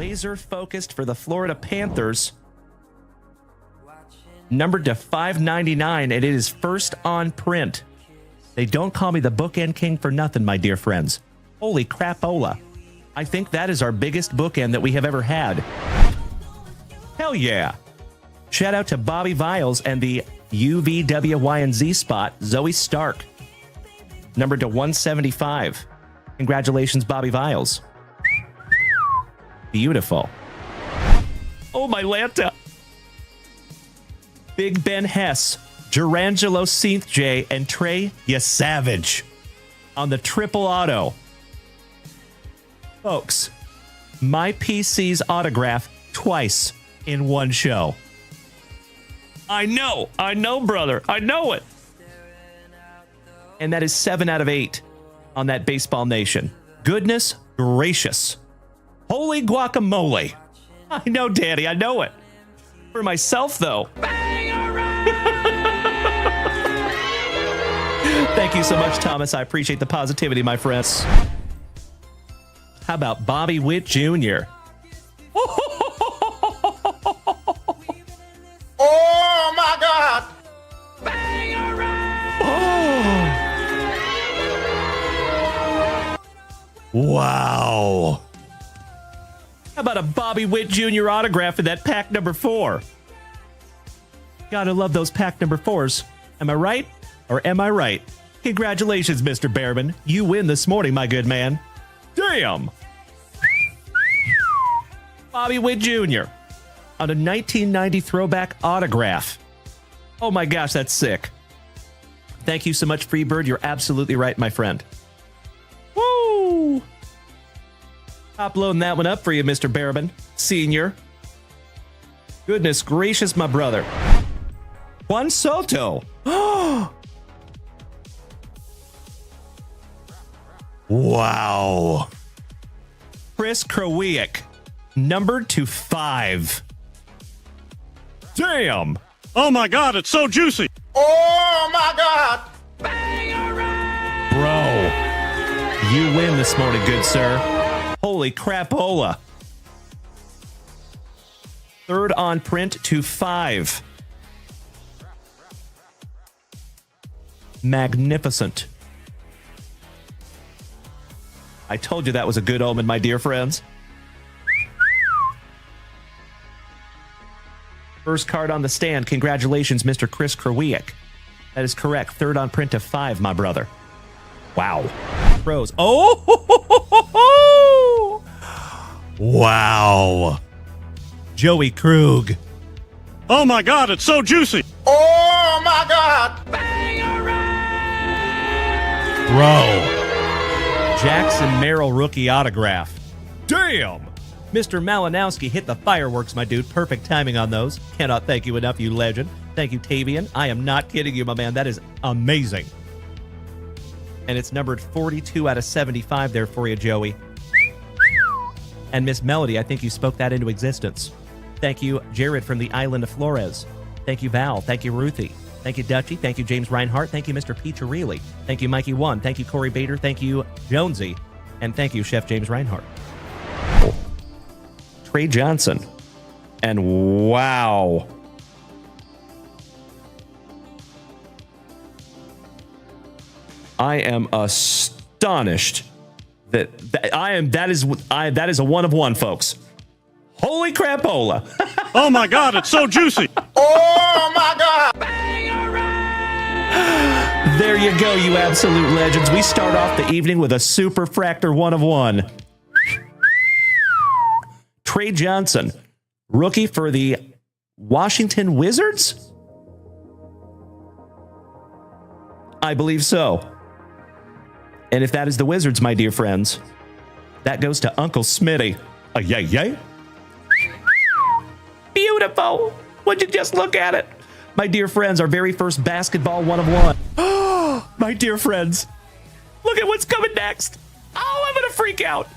laser focused for the Florida Panthers. Numbered to $5.99, and it is first on print. They don't call me the bookend king for nothing, my dear friends. Holy crapola. I think that is our biggest bookend that we have ever had. Hell yeah. Shout out to Bobby Viles and the UVWYNZ spot, Zoe Stark. Numbered to 175. Congratulations, Bobby Viles. Beautiful. Oh, my Lanta. Big Ben Hess, Durangelo Seath J, and Trey Savage on the triple auto. Folks, my PC's autograph twice in one show. I know, brother. I know it. And that is 7 out of 8 on that Baseball Nation. Goodness gracious. Holy guacamole. I know, Daddy. I know it. For myself, though. Thank you so much, Thomas. I appreciate the positivity, my friends. How about Bobby Witt Jr.? Oh, my God. Wow. How about a Bobby Witt Jr. autograph in that pack number 4? Gotta love those pack number 4s. Am I right? Or am I right? Congratulations, Mr. Behrman. You win this morning, my good man. Damn! Bobby Witt Jr. on a 1990 throwback autograph. Oh my gosh, that's sick. Thank you so much, Freebird. You're absolutely right, my friend. Woo! Top loading that one up for you, Mr. Behrman, Senior. Goodness gracious, my brother. Juan Soto. Wow. Chris Krawiec, numbered to 5. Damn. Oh my God, it's so juicy. Oh, my God. Bro, you win this morning, good sir. Holy crapola. 3rd on print to 5. Magnificent. I told you that was a good omen, my dear friends. First card on the stand. Congratulations, Mr. Chris Krawiec. That is correct. 3rd on print to 5, my brother. Wow. Pros. Oh! Wow. Joey Krug. Oh my God, it's so juicy. Oh, my God. Bro. Jackson Merrill rookie autograph. Damn! Mr. Malinowski hit the fireworks, my dude. Perfect timing on those. Cannot thank you enough, you legend. Thank you, Tavian. I am not kidding you, my man. That is amazing. And it's numbered 42 out of 75 there for you, Joey. And Miss Melody, I think you spoke that into existence. Thank you, Jared from the island of Flores. Thank you, Val. Thank you, Ruthie. Thank you, Dutchy. Thank you, James Reinhart. Thank you, Mr. Peacharelli. Thank you, Mikey One. Thank you, Corey Bader. Thank you, Jonesy. And thank you, Chef James Reinhart. Trey Johnson. And wow. I am astonished that is a 1 of 1, folks. Holy crapola. Oh my God, it's so juicy. Oh, my God. There you go, you absolute legends. We start off the evening with a super fractor 1 of 1. Trey Johnson, rookie for the Washington Wizards? I believe so. And if that is the Wizards, my dear friends, that goes to Uncle Smitty. Yay, yay. Beautiful. Would you just look at it? My dear friends, our very first basketball 1 of 1. My dear friends, look at what's coming next. Oh, I'm going to freak out.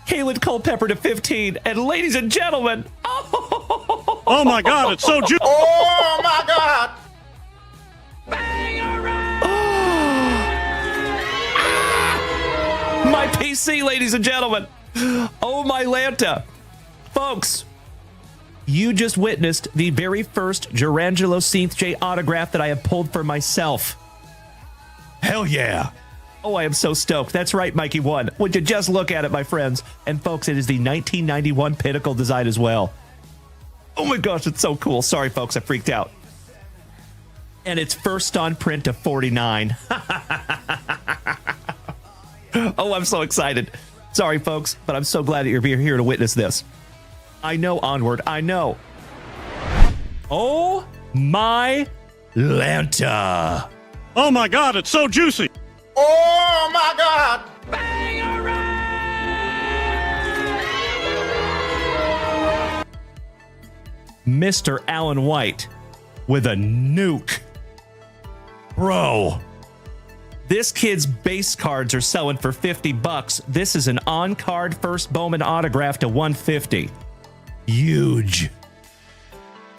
Kalen Culpepper to 15. And ladies and gentlemen, oh my God, it's so juicy. Oh, my God. My PC, ladies and gentlemen. Oh, my Lanta. Folks, you just witnessed the very first Gerangelo Seath J autograph that I have pulled for myself. Hell yeah. Oh, I am so stoked. That's right, Mikey 1. Would you just look at it, my friends? And folks, it is the 1991 Pinnacle design as well. Oh my gosh, it's so cool. Sorry, folks, I freaked out. And it's first on print to 49. Oh, I'm so excited. Sorry, folks, but I'm so glad that you're here to witness this. I know, Onward, I know. Oh my Lanta. Oh my God, it's so juicy. Oh my God. Mr. Alan White with a nuke. Bro. This kid's base cards are selling for $50. This is an on-card first Bowman autograph to $150. Huge.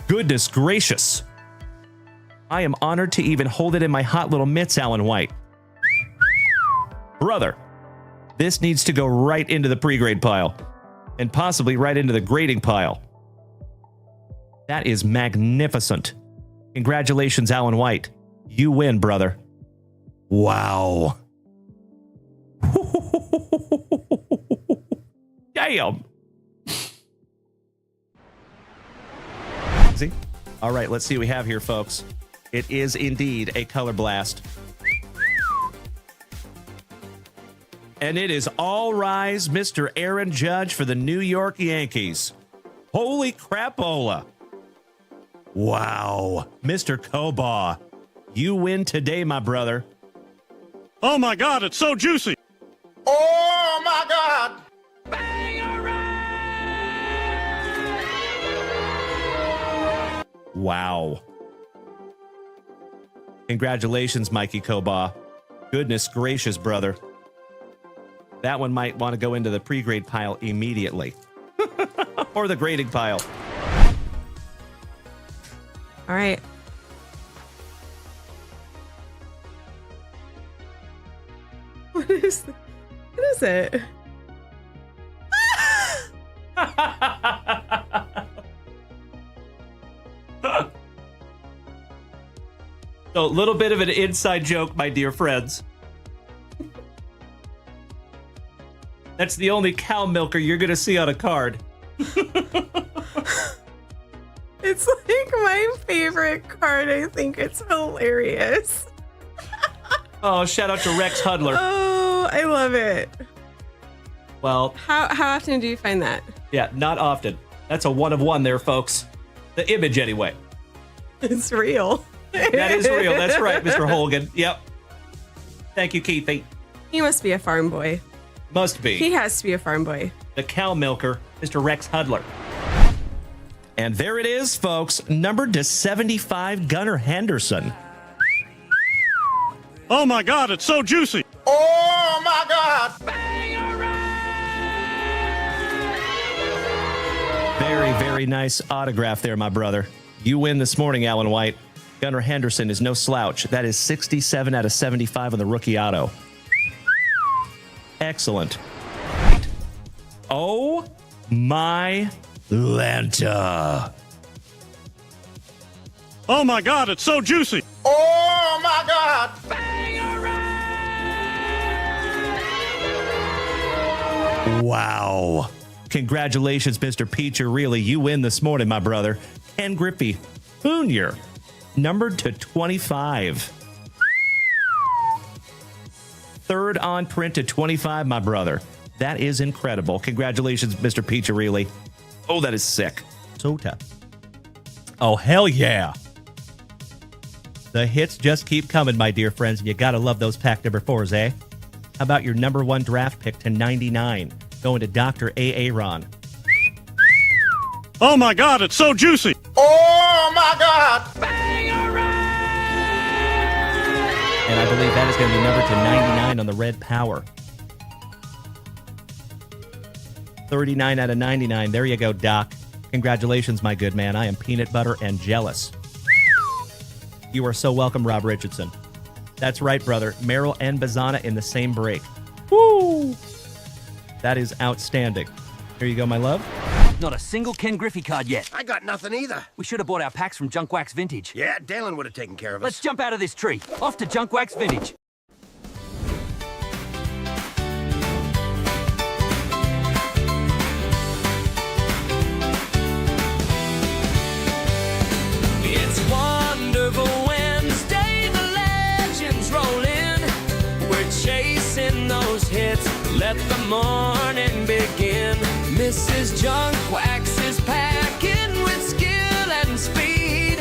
Goodness gracious. I am honored to even hold it in my hot little mitts, Alan White. Brother, this needs to go right into the pre-grade pile and possibly right into the grading pile. That is magnificent. Congratulations, Alan White. You win, brother. Wow. Damn. See? All right, let's see what we have here, folks. It is indeed a color blast. And it is all rise, Mr. Aaron Judge for the New York Yankees. Holy crapola. Wow. Mr. Kobaugh, you win today, my brother. Oh my God, it's so juicy. Oh my God. Wow. Congratulations, Mikey Kobaugh. Goodness gracious, brother. That one might want to go into the pre-grade pile immediately. Or the grading pile. All right. What is it? So, a little bit of an inside joke, my dear friends. That's the only cow milker you're going to see on a card. It's like my favorite card. I think it's hilarious. Oh, shout out to Rex Hudler. Oh, I love it. Well, How often do you find that? yeah, not often. That's a one of one there, folks. The image, anyway. It's real. That is real. That's right, Mr. Holgan. Yep. Thank you, Keithy. He must be a farm boy. Must be. He has to be a farm boy. The cow milker, Mr. Rex Hudler. And there it is, folks. Numbered to 75, Gunnar Henderson. Oh my God, it's so juicy. Oh my God. Very, very nice autograph there, my brother. You win this morning, Alan White. Gunnar Henderson is no slouch. That is 67 out of 75 on the rookie auto. Excellent. Oh my Lanta. Oh my God, it's so juicy. Oh my God. Wow. Congratulations, Mr. Peacher. Really, you win this morning, my brother. Ken Griffey Jr., numbered to 25. Third on print to 25, my brother. That is incredible. Congratulations, Mr. Peacher, really. Oh, that is sick. So tough. Oh, hell yeah. The hits just keep coming, my dear friends, and you gotta love those pack number 4s, eh? How about your number 1 draft pick to 99, going to Dr. A. Aaron? Oh my God, it's so juicy. Oh my God. And I believe that is going to be numbered to 99 on the red power. 39 out of 99. There you go, Doc. Congratulations, my good man. I am peanut butter and jealous. You are so welcome, Rob Richardson. That's right, brother. Merrill and Bazana in the same break. Woo! That is outstanding. Here you go, my love. Not a single Ken Griffey card yet. I got nothing either. We should have bought our packs from JunkWaxVintage. Yeah, Dalen would have taken care of us. Let's jump out of this tree. Off to JunkWaxVintage. It's Wonderful Wednesday, the legends roll in. We're chasing those hits, let the morning begin. Mrs. Junkwax is packing with skill and speed.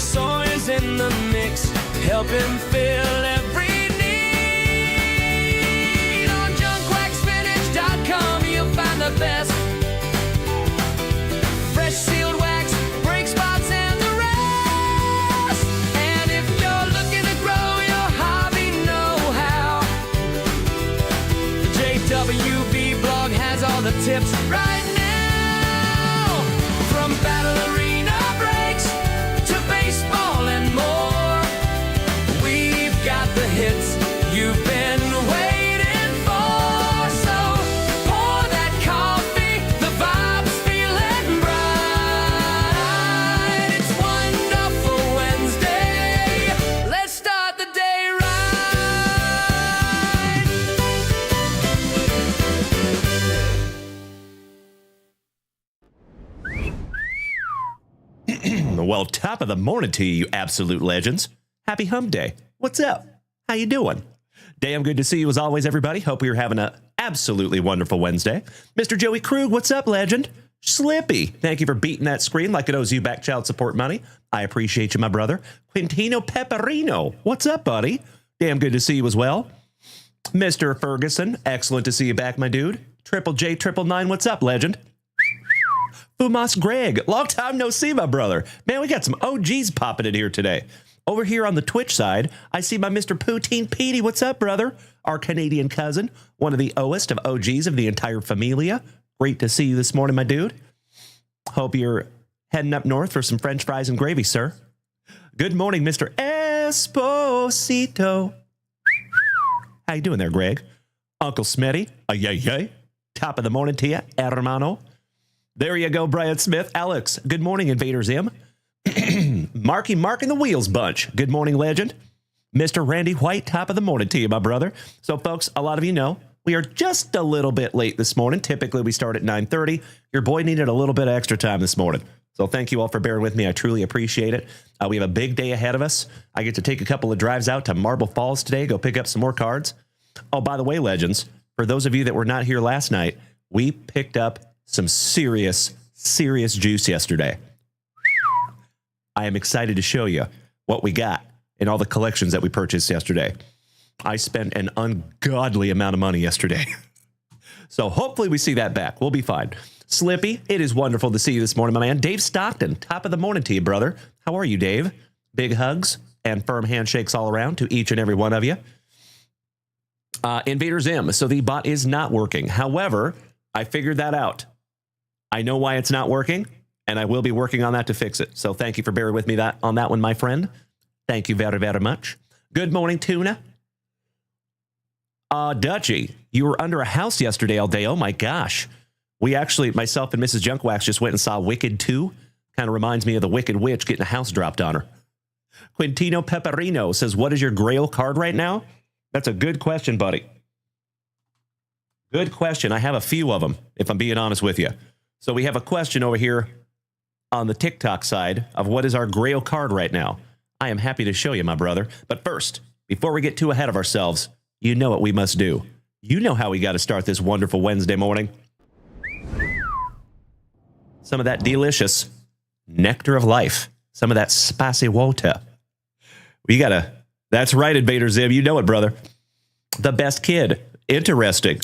Sawyer's in the mix, helping fill every need. On JunkWaxVintage.com you'll find the best fresh sealed wax, brake spots, and the rest. And if you're looking to grow your hobby know-how, the JWB blog has all the tips right now. From battle arena breaks to baseball and more, we've got the hits you've been waiting for. So pour that coffee, the vibe's feeling bright. It's Wonderful Wednesday, let's start the day right. Well, top of the morning to you absolute legends. Happy hump day. What's up? How you doing? Damn good to see you as always, everybody. Hope you're having an absolutely wonderful Wednesday. Mr. Joey Krug, what's up, legend? Slippy, thank you for beating that screen like it owes you back child support money. I appreciate you, my brother. Quintino Pepperino, what's up, buddy? Damn good to see you as well. Mr. Ferguson, excellent to see you back, my dude. Triple J 999, what's up, legend? Fumas Greg, long time no see, my brother. Man, we got some OGs popping in here today. Over here on the Twitch side, I see my Mr. Poutine Petey. What's up, brother? Our Canadian cousin, one of the oest of OGs of the entire familia. Great to see you this morning, my dude. Hope you're heading up north for some French fries and gravy, sir. Good morning, Mr. Esposito. How you doing there, Greg? Uncle Smitty, yay. Top of the morning to you, hermano. There you go, Brian Smith. Alex, good morning, Invader Zim. Marky Mark and the Wheels Bunch. Good morning, legend. Mr. Randy White, top of the morning to you, my brother. So, folks, a lot of you know we are just a little bit late this morning. Typically, we start at 9:30. Your boy needed a little bit of extra time this morning. So thank you all for bearing with me. I truly appreciate it. We have a big day ahead of us. I get to take a couple of drives out to Marble Falls today, go pick up some more cards. Oh, by the way, legends, for those of you that were not here last night, we picked up some serious juice yesterday. I am excited to show you what we got in all the collections that we purchased yesterday. I spent an ungodly amount of money yesterday. So hopefully we see that back. We'll be fine. Slippy, it is wonderful to see you this morning, my man. Dave Stockton, top of the morning to you, brother. How are you, Dave? Big hugs and firm handshakes all around to each and every one of you. Invader Zim, so the bot is not working. However, I figured that out. I know why it's not working, and I will be working on that to fix it. So thank you for bearing with me on that one, my friend. Thank you very, very much. Good morning, Tuna. Dutchy, you were under a house yesterday all day. Oh, my gosh. We actually, myself and Mrs. Junkwax just went and saw Wicked 2. Kind of reminds me of the Wicked Witch getting a house dropped on her. Quintino Pepperino says, what is your Grail card right now? That's a good question, buddy. Good question. I have a few of them, if I'm being honest with you. So we have a question over here on the TikTok side of what is our Grail card right now. I am happy to show you, my brother. But first, before we get too ahead of ourselves, you know what we must do. You know how we got to start this wonderful Wednesday morning. Some of that delicious nectar of life. Some of that spicy water. We got to... That's right, Invader Zim. You know it, brother. The best kid. Interesting.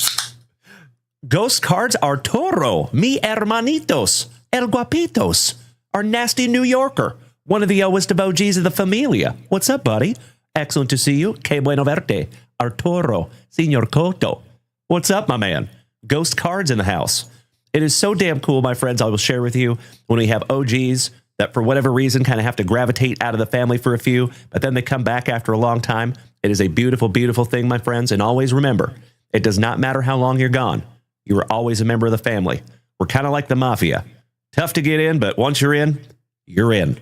Ghost cards are Toro, mi hermanitos, el guapitos, our nasty New Yorker, one of the oldest of OGs of the familia. What's up, buddy? Excellent to see you. Que bueno verte. Arturo, Senor Coto. What's up, my man? Ghost cards in the house. It is so damn cool, my friends. I will share with you when we have OGs that for whatever reason kind of have to gravitate out of the family for a few, but then they come back after a long time. It is a beautiful, beautiful thing, my friends. And always remember, it does not matter how long you're gone. You are always a member of the family. We're kind of like the mafia. Tough to get in, but once you're in, you're in.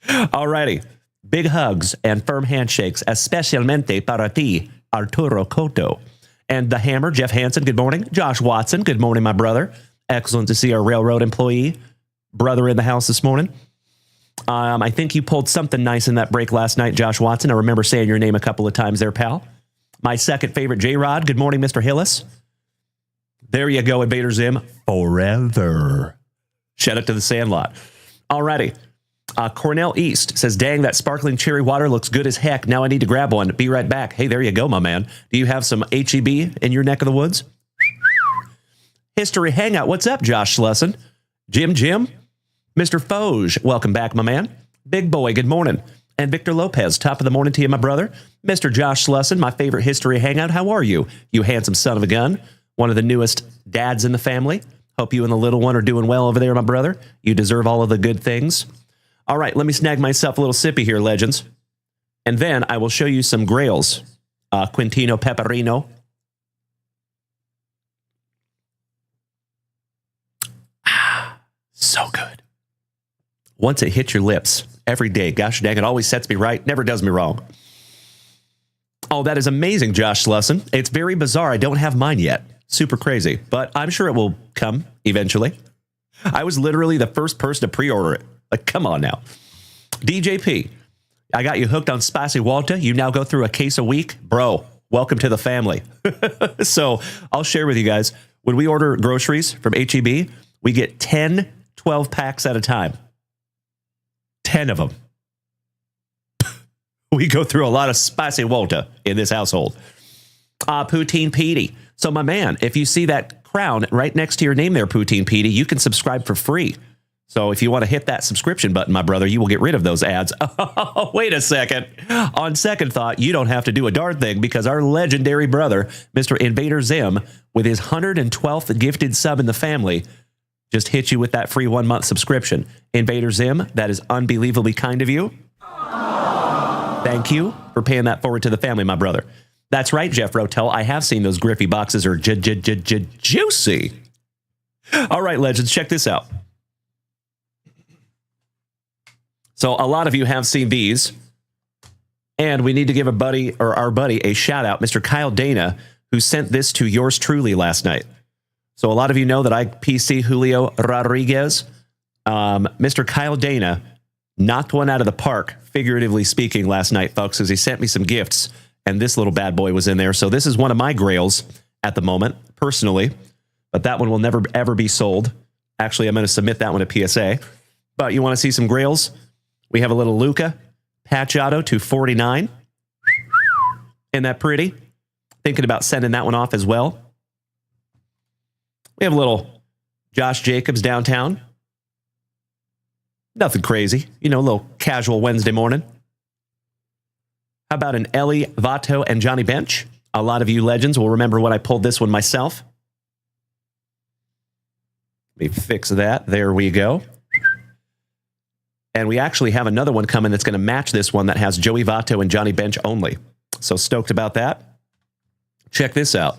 Alrighty. Big hugs and firm handshakes, especialmente para ti, Arturo Cotto. And the Hammer, Jeff Hansen, good morning. Josh Watson, good morning, my brother. Excellent to see our railroad employee brother in the house this morning. I think you pulled something nice in that break last night, Josh Watson. I remember saying your name a couple of times there, pal. My second favorite, J-Rod. Good morning, Mr. Hillis. There you go, Invader Zim. Forever. Shout out to the Sandlot. Alrighty. Cornell East says, dang, that sparkling cherry water looks good as heck. Now I need to grab one. Be right back. Hey, there you go, my man. Do you have some HEB in your neck of the woods? History Hangout. What's up, Josh Schlessen? Jim? Mr. Foge, welcome back, my man. Big Boy, good morning. And Victor Lopez, top of the morning to you, my brother. Mr. Josh Schlessen, my favorite History Hangout. How are you? You handsome son of a gun. One of the newest dads in the family. Hope you and the little one are doing well over there, my brother. You deserve all of the good things. All right, let me snag myself a little sippy here, legends. And then I will show you some grails. Quintino Pepperino. So good. Once it hits your lips, every day, gosh dang, it always sets me right, never does me wrong. Oh, that is amazing, Josh Schlessen. It's very bizarre. I don't have mine yet. Super crazy, but I'm sure it will come eventually. I was literally the first person to pre-order it. Like, come on now. DJP, I got you hooked on Spicy Walter. You now go through a case a week. Bro, welcome to the family. So I'll share with you guys, when we order groceries from HEB, we get 10, 12 packs at a time. 10 of them. We go through a lot of Spicy Walter in this household. Poutine Petey. So my man, if you see that crown right next to your name there, Poutine Petey, you can subscribe for free. So if you want to hit that subscription button, my brother, you will get rid of those ads. Oh, wait a second. On second thought, you don't have to do a darn thing because our legendary brother, Mr. Invader Zim, with his 112th gifted sub in the family, just hit you with that free 1 month subscription. Invader Zim, that is unbelievably kind of you. Thank you for paying that forward to the family, my brother. That's right, Jeff Rotel. I have seen those Griffey boxes are juicy. All right, legends, check this out. So a lot of you have seen these, and we need to give our buddy a shout out, Mr. Kyle Dana, who sent this to yours truly last night. So a lot of you know that I PC Julio Rodriguez. Mr. Kyle Dana knocked one out of the park, figuratively speaking, last night, folks, as he sent me some gifts, and this little bad boy was in there. So this is one of my grails at the moment, personally, but that one will never, ever be sold. Actually, I'm going to submit that one to PSA. But you want to see some grails? We have a little Luca patch auto to 49. Isn't that pretty? Thinking about sending that one off as well. We have a little Josh Jacobs downtown. Nothing crazy. You know, a little casual Wednesday morning. How about an Ellie Vato and Johnny Bench? A lot of you legends will remember when I pulled this one myself. Let me fix that. There we go. And we actually have another one coming that's going to match this one that has Joey Votto and Johnny Bench only. So stoked about that. Check this out.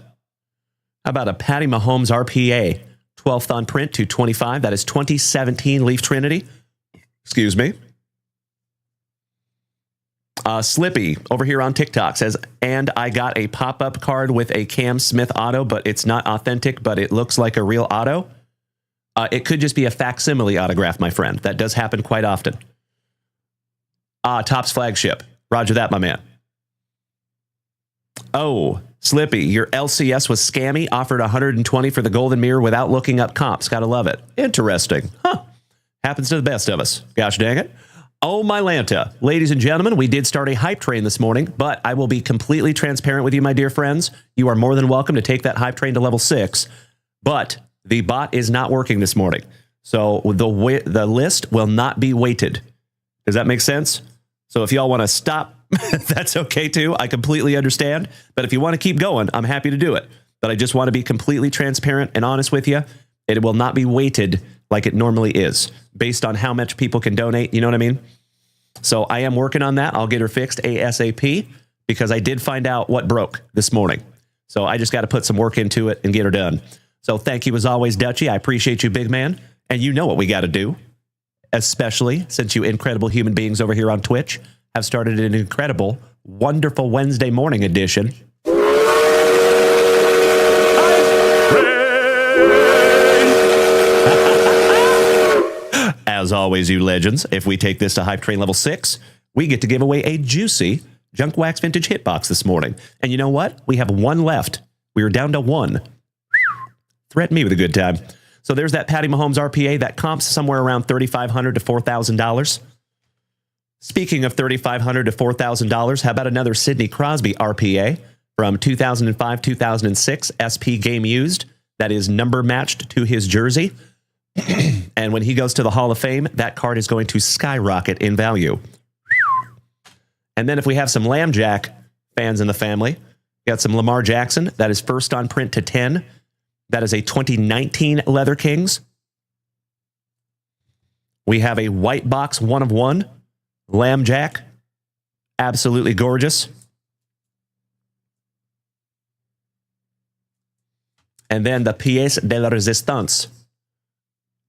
How about a Patty Mahomes RPA 12th on print to 25? That is 2017 Leaf Trinity. Excuse me. Slippy over here on TikTok says, and I got a pop-up card with a Cam Smith auto, but it's not authentic, but it looks like a real auto. It could just be a facsimile autograph, my friend. That does happen quite often. Topps flagship. Roger that, my man. Oh, Slippy, your LCS was scammy. Offered 120 for the golden mirror without looking up comps. Gotta love it. Interesting. Huh. Happens to the best of us. Gosh dang it. Oh, my Lanta. Ladies and gentlemen, we did start a hype train this morning, but I will be completely transparent with you, my dear friends. You are more than welcome to take that hype train to level 6, but the bot is not working this morning. So the list will not be weighted. Does that make sense? So if y'all want to stop, that's okay too. I completely understand. But if you want to keep going, I'm happy to do it. But I just want to be completely transparent and honest with you. It will not be weighted like it normally is based on how much people can donate. You know what I mean? So I am working on that. I'll get her fixed ASAP because I did find out what broke this morning. So I just got to put some work into it and get her done. So thank you as always, Dutchie. I appreciate you, big man. And you know what we got to do, especially since you incredible human beings over here on Twitch have started an incredible, wonderful Wednesday morning edition. As always, you legends, if we take this to Hype Train level 6, we get to give away a juicy Junk Wax Vintage hitbox this morning. And you know what? We have one left. We are down to one. Threaten me with a good time. So there's that Patty Mahomes RPA that comps somewhere around $3,500 to $4,000. Speaking of $3,500 to $4,000, how about another Sidney Crosby RPA from 2005-2006 SP Game Used that is number matched to his jersey? And when he goes to the Hall of Fame, that card is going to skyrocket in value. And then if we have some Lamb Jack fans in the family, we got some Lamar Jackson. That is first on print to 10. That is a 2019 Leather Kings. We have a white box 1 of 1 Lamb Jack. Absolutely gorgeous. And then the pièce de la résistance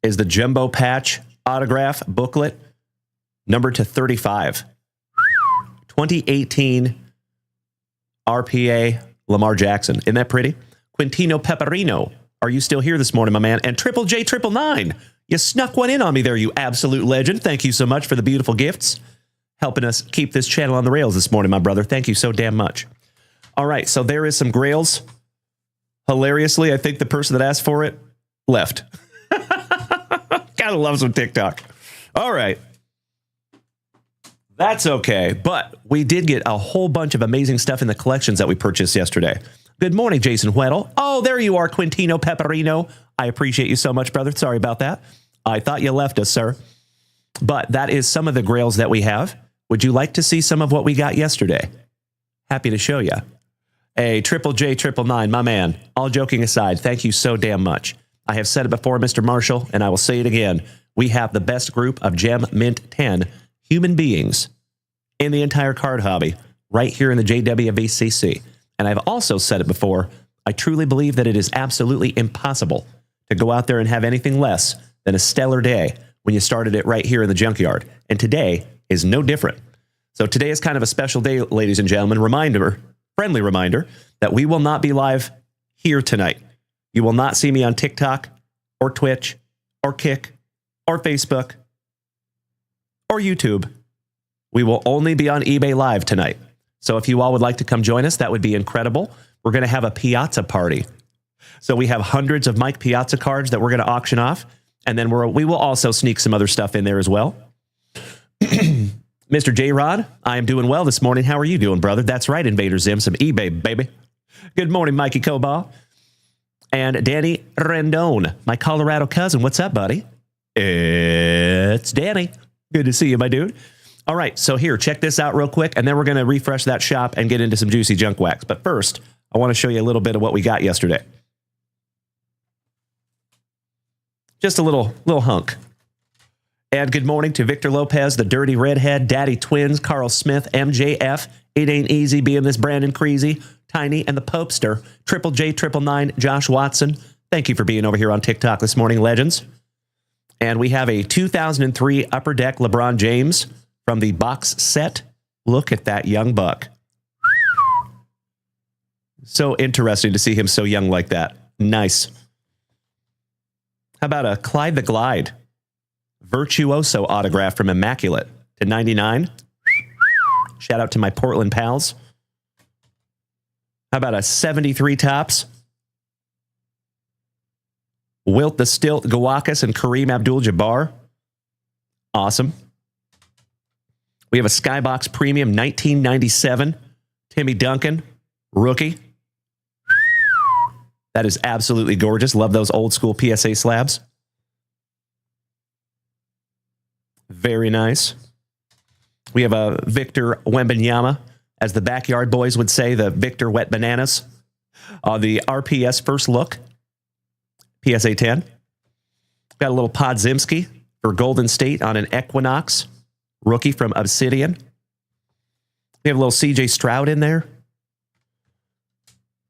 is the jumbo patch autograph booklet, numbered to 35. 2018 RPA Lamar Jackson. Isn't that pretty? Quintino Pepperino, are you still here this morning, my man? And Triple J 999, you snuck one in on me there, you absolute legend. Thank you so much for the beautiful gifts, helping us keep this channel on the rails this morning, my brother. Thank you so damn much. All right, so there is some grails. Hilariously, I think the person that asked for it left. Gotta love some TikTok. All right. That's okay, but we did get a whole bunch of amazing stuff in the collections that we purchased yesterday. Good morning, Jason Weddle. Oh, there you are, Quintino Pepperino. I appreciate you so much, brother. Sorry about that. I thought you left us, sir. But that is some of the grails that we have. Would you like to see some of what we got yesterday? Happy to show you. Hey, Triple J 999, my man. All joking aside, thank you so damn much. I have said it before, Mr. Marshall, and I will say it again. We have the best group of Gem Mint 10 human beings in the entire card hobby right here in the JWVCC. And I've also said it before, I truly believe that it is absolutely impossible to go out there and have anything less than a stellar day when you started it right here in the junkyard. And today is no different. So today is kind of a special day, ladies and gentlemen. Friendly reminder that we will not be live here tonight. You will not see me on TikTok or Twitch or Kick or Facebook or YouTube. We will only be on eBay Live tonight. So if you all would like to come join us, that would be incredible. We're going to have a Piazza party. So we have hundreds of Mike Piazza cards that we're going to auction off. And then we will also sneak some other stuff in there as well. Mr. J-Rod, I am doing well this morning. How are you doing, brother? That's right, Invader Zim, some eBay, baby. Good morning, Mikey Cobal. And Danny Rendon, my Colorado cousin. What's up, buddy? It's Danny. Good to see you, my dude. All right, so here, check this out real quick, and then we're going to refresh that shop and get into some juicy junk wax. But first, I want to show you a little bit of what we got yesterday. Just a little hunk. And good morning to Victor Lopez, the Dirty Redhead, Daddy Twins, Carl Smith, MJF, It Ain't Easy Being This Brandon Creasy, Tiny, and the Popester, Triple J 999, Josh Watson. Thank you for being over here on TikTok this morning, legends. And we have a 2003 Upper Deck LeBron James from the box set. Look at that young buck. So interesting to see him so young like that. Nice. How about a Clyde the Glide Virtuoso autograph from Immaculate to 99? Shout out to my Portland pals. How about a 73 Tops Wilt the Stilt Gawakas and Kareem Abdul-Jabbar? Awesome. We have a Skybox Premium 1997 Timmy Duncan rookie. That is absolutely gorgeous. Love those old school PSA slabs. Very nice. We have a Victor Wembanyama, as the backyard boys would say, the Victor Wet Bananas. The RPS First Look, PSA 10. Got a little Podzimski for Golden State on an Equinox rookie from Obsidian. We have a little CJ Stroud in there.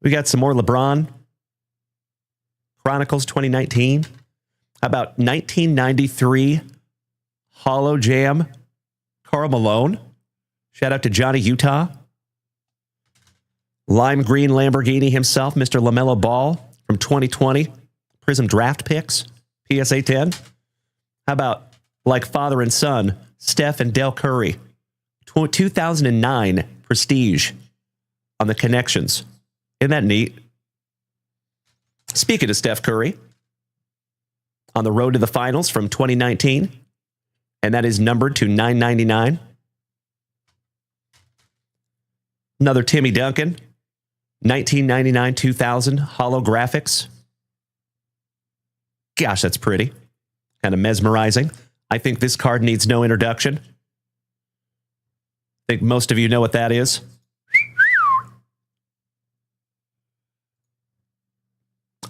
We got some more LeBron Chronicles 2019. How about 1993 Hollow Jam Karl Malone? Shout out to Johnny Utah. Lime green Lamborghini himself, Mr. LaMelo Ball from 2020. Prism Draft Picks, PSA 10. How about like father and son, Steph and Del Curry? 2009 Prestige on the connections. Isn't that neat? Speaking of Steph Curry, on the road to the finals from 2019, and that is numbered to 999. Another Timmy Duncan, 1999-2000 holographics. Gosh, that's pretty. Kind of mesmerizing. I think this card needs no introduction. I think most of you know what that is.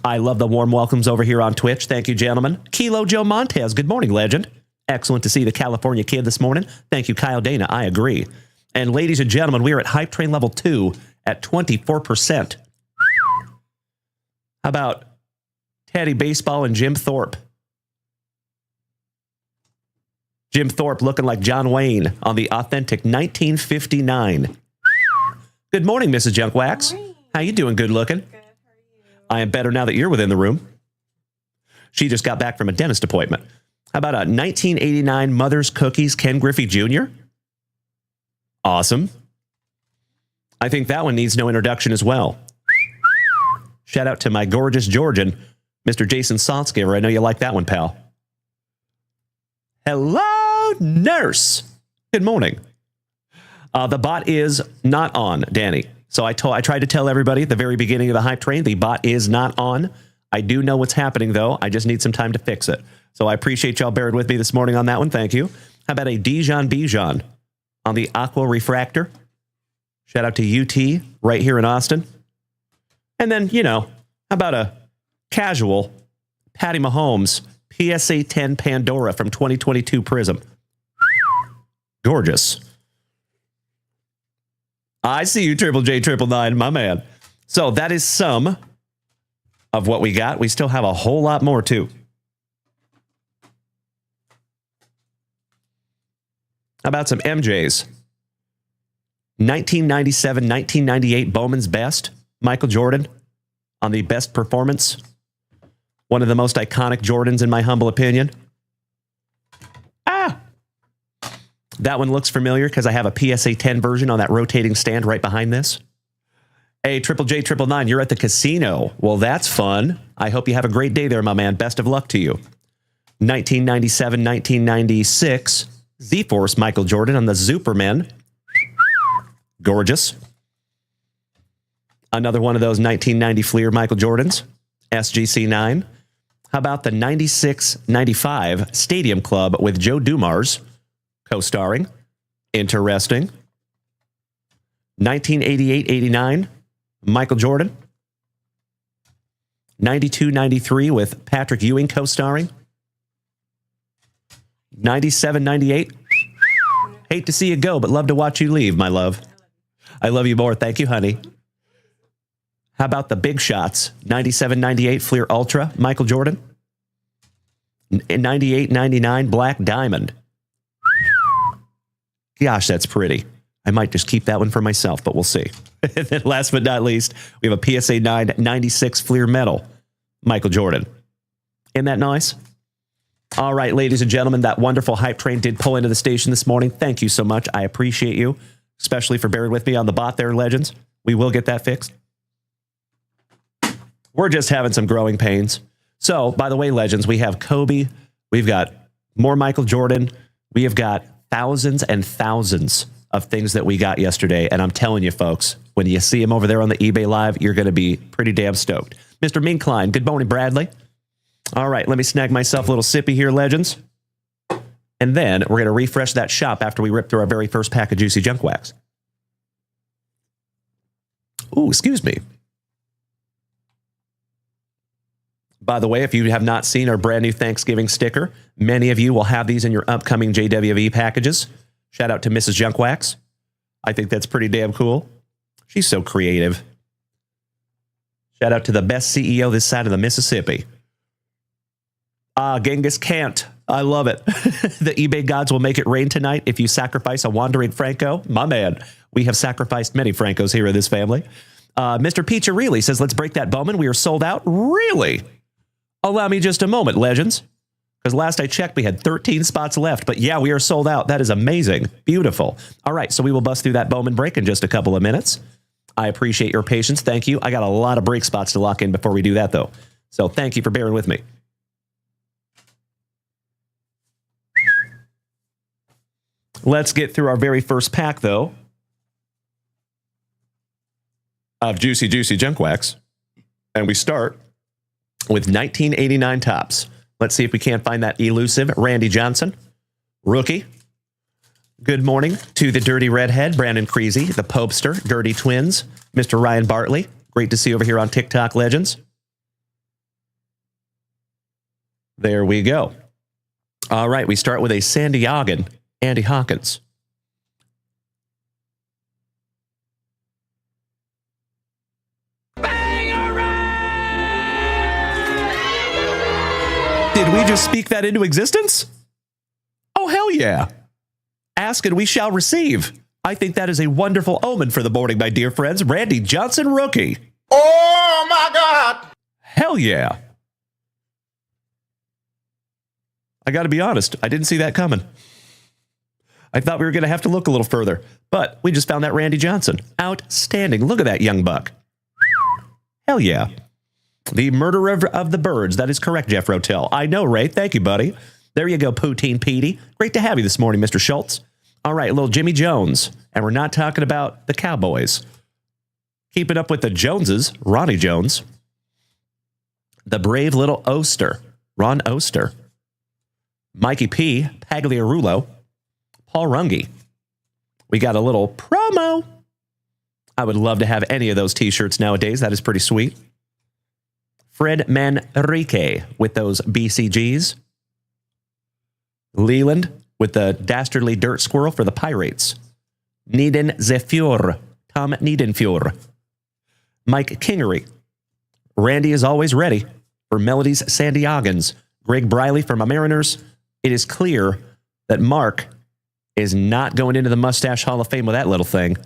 I love the warm welcomes over here on Twitch. Thank you, gentlemen. Kilo Joe Montez, good morning, legend. Excellent to see the California kid this morning. Thank you, Kyle Dana. I agree. And ladies and gentlemen, we are at Hype Train level 2 at 24%. How about Teddy Baseball and Jim Thorpe? Jim Thorpe looking like John Wayne on the authentic 1959. Good morning, Mrs. Junkwax. How you doing? Good looking. Good. How are you? I am better now that you're within the room. She just got back from a dentist appointment. How about a 1989 Mother's Cookies Ken Griffey Jr.? Awesome. I think that one needs no introduction as well. Shout out to my gorgeous Georgian, Mr. Jason Saltzgiver. I know you like that one, pal. Hello, nurse. Good morning. The bot is not on, Danny. So I tried to tell everybody at the very beginning of the Hype Train, the bot is not on. I do know what's happening, though. I just need some time to fix it. So I appreciate y'all bearing with me this morning on that one. Thank you. How about a Dijon Bijan on the Aqua Refractor? Shout out to UT right here in Austin. And then, how about a casual Patty Mahomes PSA 10 Pandora from 2022 Prism? Gorgeous. I see you, Triple J 999, my man. So that is some of what we got. We still have a whole lot more, too. How about some MJs? 1997, 1998 Bowman's Best. Michael Jordan on the best performance. One of the most iconic Jordans, in my humble opinion. That one looks familiar because I have a PSA 10 version on that rotating stand right behind this. Hey, Triple J 999, you're at the casino. Well, that's fun. I hope you have a great day there, my man. Best of luck to you. 1997, 1996 Z-Force Michael Jordan on the Superman. Gorgeous. Another one of those 1990 Fleer Michael Jordans. SGC 9. How about the 96-95 Stadium Club with Joe Dumars co-starring? Interesting. 1988-89 Michael Jordan. 92-93 with Patrick Ewing co-starring. 97-98. Hate to see you go, but love to watch you leave, my love. I love you more. Thank you, honey. How about the big shots? 97-98 Fleer Ultra, Michael Jordan. 98-99 Black Diamond. Gosh, that's pretty. I might just keep that one for myself, but we'll see. And then last but not least, we have a PSA 9 96 Fleer Metal, Michael Jordan. Isn't that nice? All right, ladies and gentlemen, that wonderful Hype Train did pull into the station this morning. Thank you so much. I appreciate you, especially for bearing with me on the bot there, legends. We will get that fixed. We're just having some growing pains. So, by the way, legends, we have Kobe. We've got more Michael Jordan. We have got thousands and thousands of things that we got yesterday. And I'm telling you, folks, when you see them over there on the eBay Live, you're going to be pretty damn stoked. Mr. Minkline, good morning, Bradley. All right, let me snag myself a little sippy here, legends. And then we're going to refresh that shop after we rip through our very first pack of Juicy Junk Wax. Ooh, excuse me. By the way, if you have not seen our brand new Thanksgiving sticker, many of you will have these in your upcoming JWV packages. Shout out to Mrs. Junkwax. I think that's pretty damn cool. She's so creative. Shout out to the best CEO this side of the Mississippi. Genghis can't. I love it. The eBay gods will make it rain tonight if you sacrifice a wandering Franco. My man, we have sacrificed many Francos here in this family. Mr. Piccirilli says, let's break that Bowman. We are sold out. Really? Allow me just a moment, legends. Because last I checked, we had 13 spots left. But yeah, we are sold out. That is amazing. Beautiful. All right, so we will bust through that Bowman break in just a couple of minutes. I appreciate your patience. Thank you. I got a lot of break spots to lock in before we do that, though. So thank you for bearing with me. Let's get through our very first pack, though, of Juicy Junk Wax. And we start with 1989 Topps. Let's see if we can't find that elusive Randy Johnson. Rookie. Good morning to the Dirty Redhead, Brandon Creasy, the Popester, Dirty Twins, Mr. Ryan Bartley. Great to see you over here on TikTok, Legends. There we go. All right, we start with a Sandy Ogden, Andy Hawkins. Did we just speak that into existence? Oh, hell yeah. Ask and we shall receive. I think that is a wonderful omen for the morning, my dear friends. Randy Johnson, rookie. Oh my God. Hell yeah. I got to be honest, I didn't see that coming. I thought we were going to have to look a little further, but we just found that Randy Johnson. Outstanding. Look at that young buck. Hell yeah. The murderer of the birds. That is correct, Jeff Rotel. I know, Ray. Thank you, buddy. There you go, Poutine Petey. Great to have you this morning, Mr. Schultz. All right, little Jimmy Jones. And we're not talking about the Cowboys. Keeping up with the Joneses, Ronnie Jones. The brave little Oster, Ron Oster. Mikey P, Pagliarulo. Paul Runge. We got a little promo. I would love to have any of those t-shirts nowadays. That is pretty sweet. Fred Manrique with those BCGs. Leland with the dastardly dirt squirrel for the Pirates. Needen Zephyr, Tom Niedenfuhr. Mike Kingery. Randy is always ready for Melody's Sandy Oggins. Greg Briley for my Mariners. It is clear that Mark is not going into the Mustache Hall of Fame with that little thing.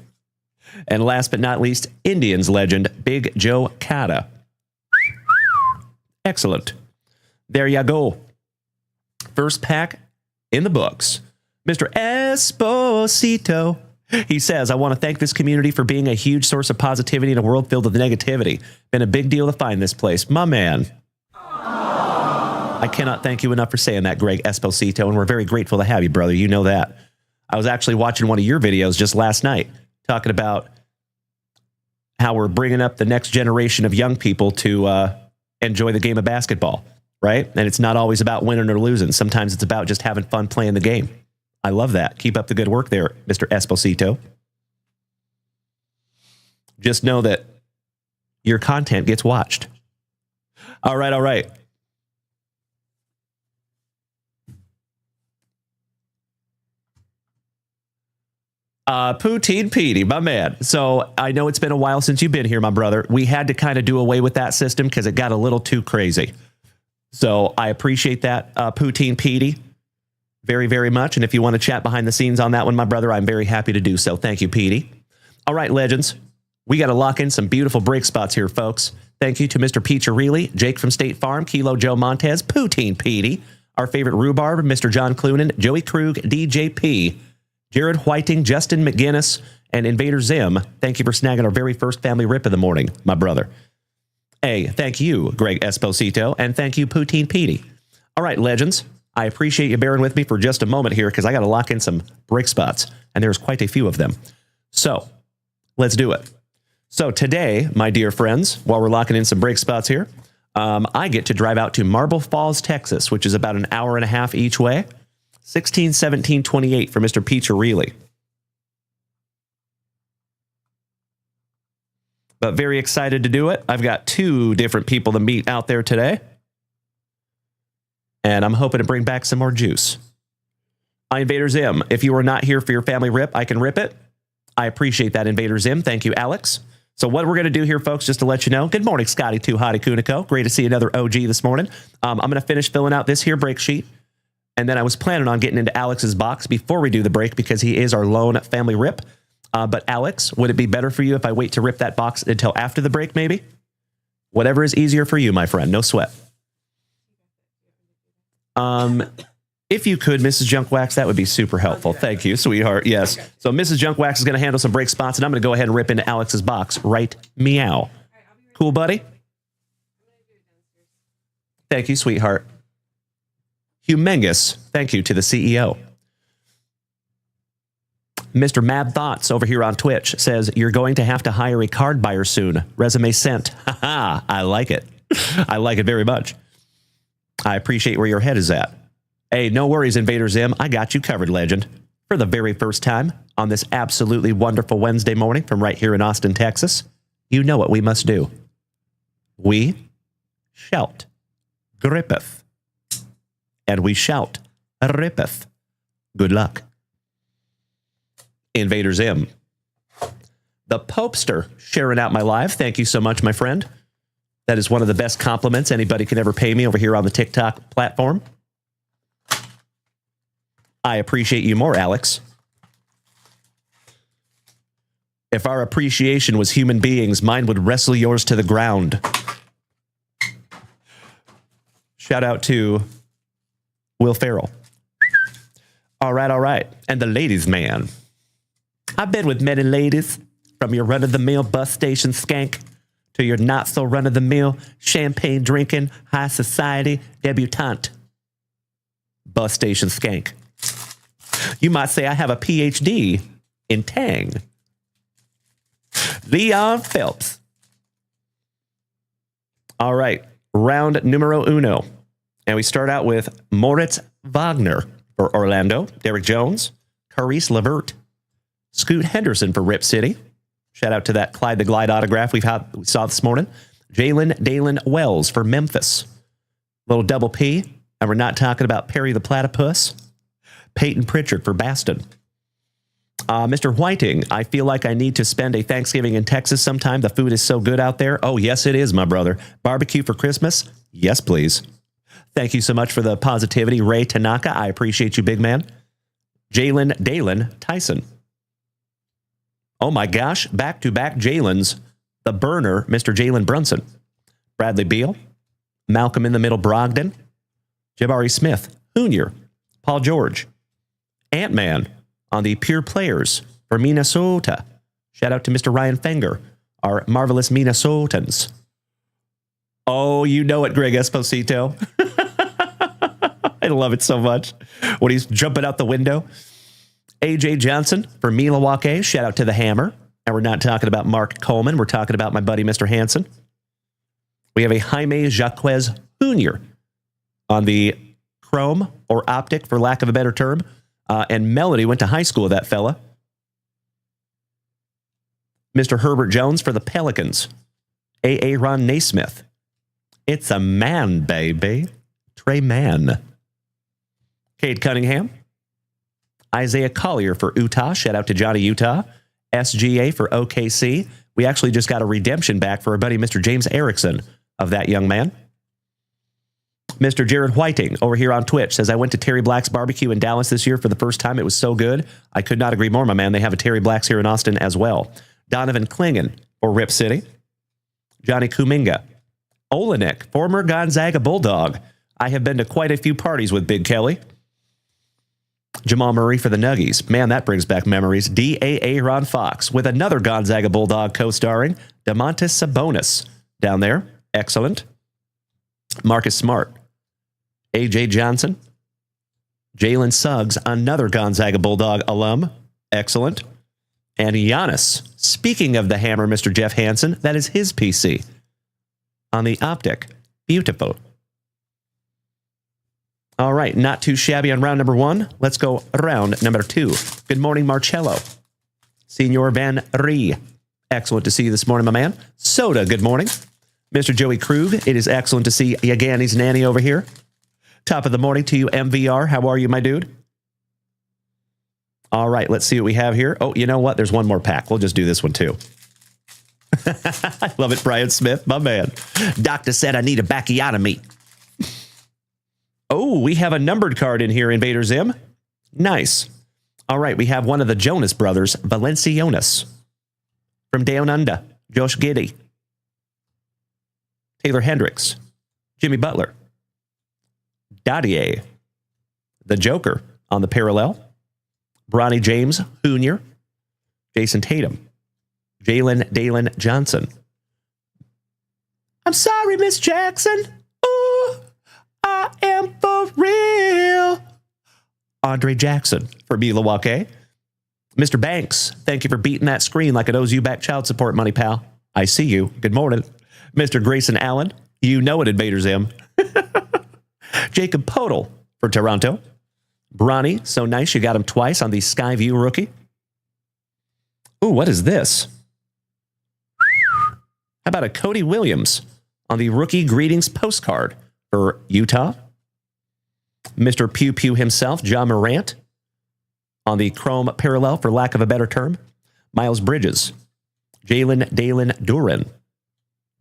And last but not least, Indians legend Big Joe Cata. Excellent. There you go. First pack in the books. Mr. Esposito. He says, I want to thank this community for being a huge source of positivity in a world filled with negativity. Been a big deal to find this place. My man. I cannot thank you enough for saying that, Greg Esposito, and we're very grateful to have you, brother. You know that. I was actually watching one of your videos just last night, talking about how we're bringing up the next generation of young people to enjoy the game of basketball, right? And it's not always about winning or losing. Sometimes it's about just having fun playing the game. I love that. Keep up the good work there, Mr. Esposito. Just know that your content gets watched. All right, all right. Poutine Petey, my man. So I know it's been a while since you've been here, my brother. We had to kind of do away with that system because it got a little too crazy. So I appreciate that, Poutine Petey, very, very much. And if you want to chat behind the scenes on that one, my brother, I'm very happy to do so. Thank you, Petey. All right, legends. We got to lock in some beautiful break spots here, folks. Thank you to Mr. Piccirilli, Jake from State Farm, Kilo Joe Montez, Poutine Petey, our favorite rhubarb, Mr. John Clunan, Joey Krug, DJP, Jared Whiting, Justin McGinnis, and Invader Zim. Thank you for snagging our very first family rip of the morning, my brother. Hey, thank you, Greg Esposito, and thank you, Poutine Petey. All right, legends, I appreciate you bearing with me for just a moment here because I got to lock in some break spots, and there's quite a few of them. So let's do it. So today, my dear friends, while we're locking in some break spots here, I get to drive out to Marble Falls, Texas, which is about an hour and a half each way. 16-17-28 for Mr. Piccirilli. But very excited to do it. I've got two different people to meet out there today. And I'm hoping to bring back some more juice. Invader Zim, if you are not here for your family rip, I can rip it. I appreciate that, Invader Zim. Thank you, Alex. So what we're going to do here, folks, just to let you know, good morning, Scotty 2 Hottie Kuniko. Great to see another OG this morning. I'm going to finish filling out this here break sheet. And then I was planning on getting into Alex's box before we do the break because he is our lone family rip. But Alex, would it be better for you if I wait to rip that box until after the break, maybe? Whatever is easier for you, my friend. No sweat. If you could, Mrs. Junkwax, that would be super helpful. Thank you, sweetheart. Yes. Okay. So Mrs. Junkwax is going to handle some break spots, and I'm going to go ahead and rip into Alex's box. Right, meow. Cool, buddy? Thank you, sweetheart. Humongous thank you to the CEO. Mr. Mad Thoughts over here on Twitch says, you're going to have to hire a card buyer soon. Resume sent. Haha, I like it. I like it very much. I appreciate where your head is at. Hey, no worries, Invader Zim. I got you covered, legend. For the very first time on this absolutely wonderful Wednesday morning from right here in Austin, Texas, you know what we must do. We shout, grippeth. And we shout, rippeth. Good luck. Invader Zim. The Popester sharing out my live. Thank you so much, my friend. That is one of the best compliments anybody can ever pay me over here on the TikTok platform. I appreciate you more, Alex. If our appreciation was human beings, mine would wrestle yours to the ground. Shout out to Will Ferrell. All right. And the ladies' man. I've been with many ladies, from your run-of-the-mill bus station skank to your not-so-run-of-the-mill champagne drinking high society debutante. Bus station skank. You might say I have a PhD in Tang. Leon Phelps. All right, round numero uno. And we start out with Moritz Wagner for Orlando, Derek Jones, Carice Levert, Scoot Henderson for Rip City. Shout out to that Clyde the Glide autograph we saw this morning. Jalen Dalen Wells for Memphis. Little double P. And we're not talking about Perry the Platypus. Peyton Pritchard for Baston. Mr. Whiting, I feel like I need to spend a Thanksgiving in Texas sometime. The food is so good out there. Oh, yes, it is, my brother. Barbecue for Christmas? Yes, please. Thank you so much for the positivity, Ray Tanaka. I appreciate you, big man. Jalen Dalen Tyson. Oh, my gosh. Back-to-back Jalen's. The burner, Mr. Jalen Brunson. Bradley Beal. Malcolm in the Middle Brogdon. Jabari Smith. Hoonier. Paul George. Ant-Man on the Pure Players for Minnesota. Shout out to Mr. Ryan Fenger, our marvelous Minnesotans. Oh, you know it, Greg Esposito. I love it so much when he's jumping out the window. AJ Johnson for Milwaukee. Shout out to the Hammer. And we're not talking about Mark Coleman. We're talking about my buddy, Mr. Hansen. We have a Jaime Jaquez Jr. on the Chrome or Optic, for lack of a better term. And Melody went to high school with that fella. Mr. Herbert Jones for the Pelicans. A.A. Ron Naismith. It's a man, baby. Trey Mann. Cade Cunningham. Isaiah Collier for Utah. Shout out to Johnny Utah. SGA for OKC. We actually just got a redemption back for our buddy, Mr. James Erickson, of that young man. Mr. Jared Whiting over here on Twitch says, I went to Terry Black's barbecue in Dallas this year for the first time. It was so good. I could not agree more, my man. They have a Terry Black's here in Austin as well. Donovan Klingon for Rip City. Johnny Kuminga. Olenek, former Gonzaga Bulldog. I have been to quite a few parties with Big Kelly. Jamal Murray for the Nuggies. Man, that brings back memories. D.A.A. Ron Fox with another Gonzaga Bulldog co-starring DeMontis Sabonis down there. Excellent. Marcus Smart. A.J. Johnson. Jalen Suggs, another Gonzaga Bulldog alum. Excellent. And Giannis. Speaking of the Hammer, Mr. Jeff Hansen, that is his PC. On the Optic. Beautiful. All right, not too shabby on round number one. Let's go round number two. Good morning, Marcello. Senor Van Ree. Excellent to see you this morning, my man. Soda, good morning. Mr. Joey Krug, it is excellent to see Yagani's nanny over here. Top of the morning to you, MVR. How are you, my dude? All right, let's see what we have here. Oh, you know what? There's one more pack. We'll just do this one, too. I love it, Brian Smith, my man. Doctor said I need a backiotomy. Oh, we have a numbered card in here, Invader Zim. Nice. All right, we have one of the Jonas Brothers, Valenciunas. From Down Under, Josh Giddey. Taylor Hendricks. Jimmy Butler. Dadier. The Joker on the parallel. Bronny James Jr. Jason Tatum. Jalen Dalen Johnson. I'm sorry, Miss Jackson. Ooh, I am for real. Andre Jackson for Milwaukee. Mr. Banks, thank you for beating that screen like it owes you back child support money, pal. I see you. Good morning. Mr. Grayson Allen, you know it, Invader Zim. Jacob Podol for Toronto. Bronny, so nice you got him twice on the Skyview rookie. Ooh, what is this? How about a Cody Williams on the rookie greetings postcard for Utah? Mr. Pew Pew himself, John Morant, on the Chrome parallel, for lack of a better term. Miles Bridges, Jalen Dalen Duran,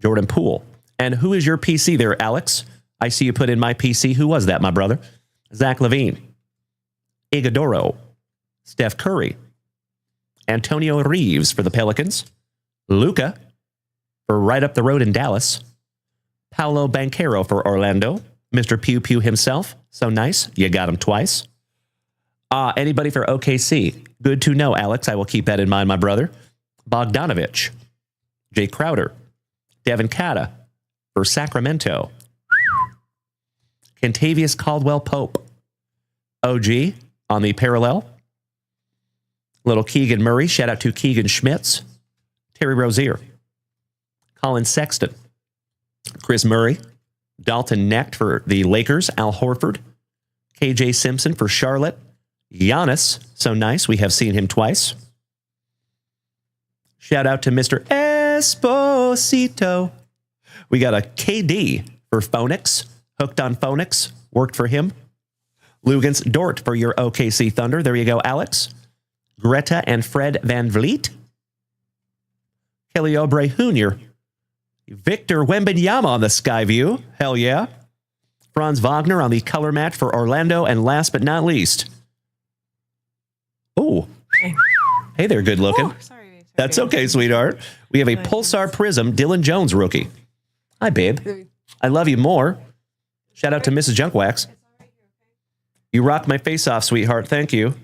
Jordan Poole. And who is your PC there, Alex? I see you put in my PC. Who was that, my brother? Zach Levine, Iguodaro, Steph Curry, Antonio Reeves for the Pelicans, Luka for right up the road in Dallas, Paolo Banchero for Orlando, Mr. Pew Pew himself. So nice. You got him twice. Anybody for OKC? Good to know, Alex. I will keep that in mind, my brother. Bogdanovich, Jay Crowder, Devin Kata for Sacramento, Kentavious Caldwell Pope, OG on the parallel. Little Keegan Murray. Shout out to Keegan Schmitz, Terry Rozier, Colin Sexton, Chris Murray, Dalton Knecht for the Lakers, Al Horford, KJ Simpson for Charlotte, Giannis, so nice, we have seen him twice. Shout out to Mr. Esposito. We got a KD for Phoenix, hooked on Phoenix, worked for him. Lugans Dort for your OKC Thunder. There you go, Alex. Greta and Fred Van Vliet. Kelly Oubre Jr. Victor Wembanyama on the Skyview. Hell yeah. Franz Wagner on the color match for Orlando. And last but not least. Oh. Hey there, good looking. Oh, sorry. That's okay, sweetheart. We have a Pulsar Prism Dylan Jones rookie. Hi, babe. I love you more. Shout out to Mrs. Junkwax. You rocked my face off, sweetheart. Thank you.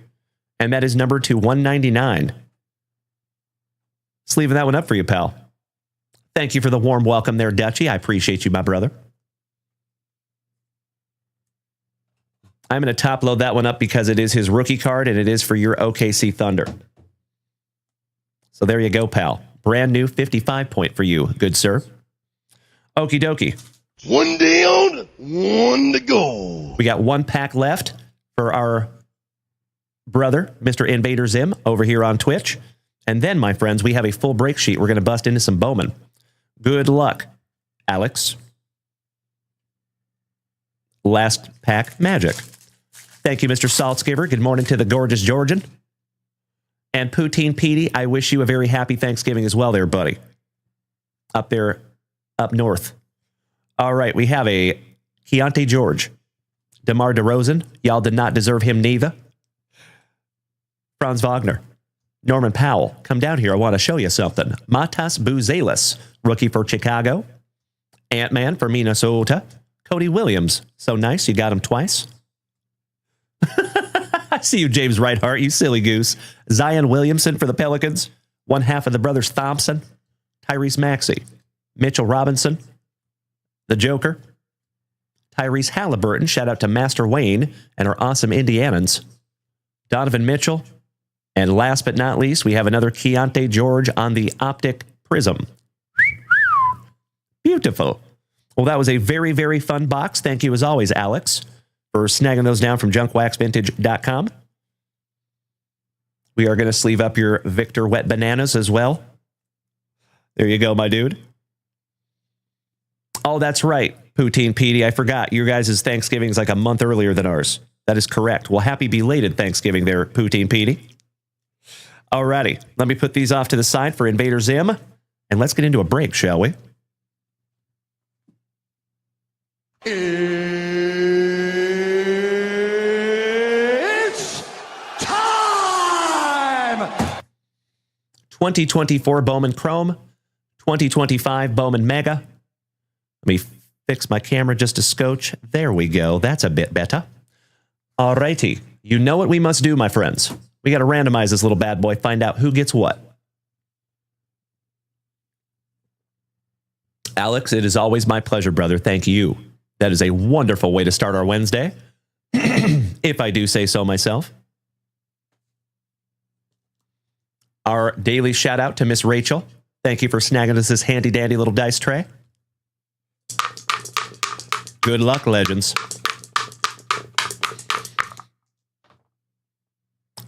And that is numbered to 199. Just leaving that one up for you, pal. Thank you for the warm welcome there, Dutchie. I appreciate you, my brother. I'm going to top load that one up because it is his rookie card and it is for your OKC Thunder. So there you go, pal. Brand new 55 point for you, good sir. Okie dokie. One down, one to go. We got one pack left for our brother, Mr. Invader Zim, over here on Twitch. And then, my friends, we have a full break sheet. We're going to bust into some Bowman. Good luck, Alex. Last pack magic. Thank you, Mr. Saltzgiver. Good morning to the gorgeous Georgian. And Poutine Petey, I wish you a very happy Thanksgiving as well there, buddy. Up there, up north. All right, we have a Keontae George. DeMar DeRozan. Y'all did not deserve him neither. Franz Wagner. Norman Powell. Come down here. I want to show you something. Matas Buzelis. Rookie for Chicago. Ant-Man for Minnesota. Cody Williams. So nice. You got him twice. I see you, James Rightheart, you silly goose. Zion Williamson for the Pelicans. One half of the brothers Thompson. Tyrese Maxey. Mitchell Robinson. The Joker. Tyrese Halliburton. Shout out to Master Wayne and our awesome Indianans. Donovan Mitchell. And last but not least, we have another Keontae George on the Optic Prism. Beautiful. Well, that was a very, very fun box. Thank you as always, Alex, for snagging those down from JunkWaxVintage.com. We are going to sleeve up your Victor Wet Bananas as well. There you go, my dude. Oh, that's right, Poutine Petey. I forgot. Your guys' Thanksgiving is like a month earlier than ours. That is correct. Well, happy belated Thanksgiving there, Poutine Petey. Alrighty, let me put these off to the side for Invader Zim. And let's get into a break, shall we? It's time! 2024 Bowman Chrome, 2025 Bowman Mega. Let me fix my camera just a scotch. There we go. That's a bit better. Alrighty. You know what we must do, my friends. We got to randomize this little bad boy, find out who gets what. Alex, it is always my pleasure, brother. Thank you. That is a wonderful way to start our Wednesday, if I do say so myself. Our daily shout out to Miss Rachel. Thank you for snagging us this handy dandy little dice tray. Good luck, legends.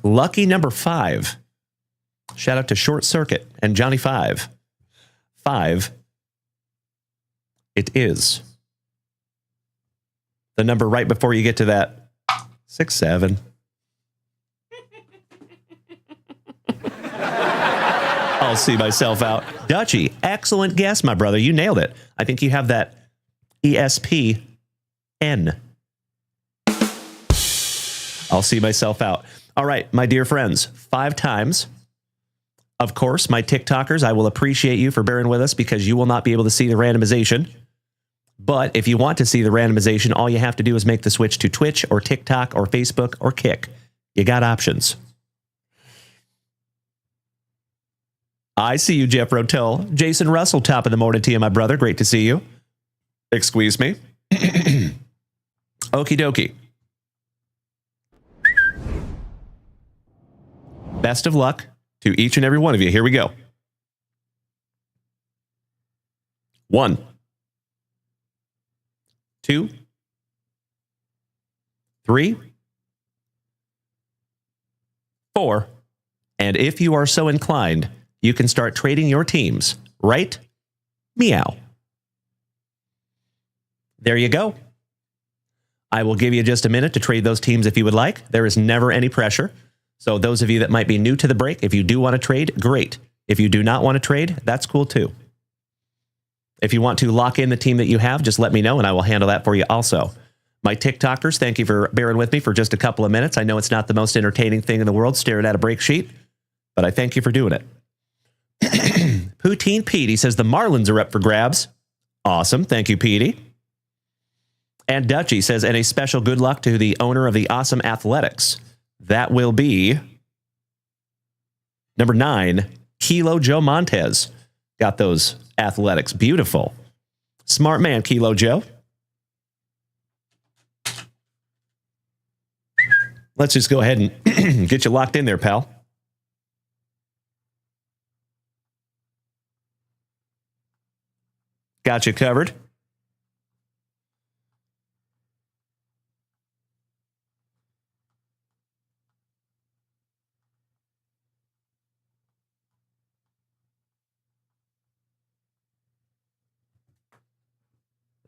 Lucky number 5. Shout out to Short Circuit and Johnny 5. 5. It is. The number right before you get to that 6, 7. I'll see myself out. Dutchy, excellent guess, my brother. You nailed it. I think you have that ESPN. I'll see myself out. All right, my dear friends, 5 times. Of course, my TikTokers, I will appreciate you for bearing with us because you will not be able to see the randomization. But if you want to see the randomization, all you have to do is make the switch to Twitch or TikTok or Facebook or Kick. You got options. I see you, Jeff Rotel. Jason Russell, top of the morning to you, my brother. Great to see you. Excuse me. Okie dokie. Best of luck to each and every one of you. Here we go. 1, 2, 3, 4, and if you are so inclined, you can start trading your teams, right? Meow. There you go. I will give you just a minute to trade those teams if you would like. There is never any pressure. So those of you that might be new to the break, if you do want to trade, great. If you do not want to trade, that's cool too. If you want to lock in the team that you have, just let me know and I will handle that for you also. My TikTokers, thank you for bearing with me for just a couple of minutes. I know it's not the most entertaining thing in the world, staring at a break sheet, but I thank you for doing it. Poutine Petey says the Marlins are up for grabs. Awesome. Thank you, Petey. And Dutchy says, and a special good luck to the owner of the Awesome Athletics. That will be number 9, Kilo Joe Montez. Got those Athletics. Beautiful. Smart man, Kilo Joe. Let's just go ahead and get you locked in there, pal. Got you covered.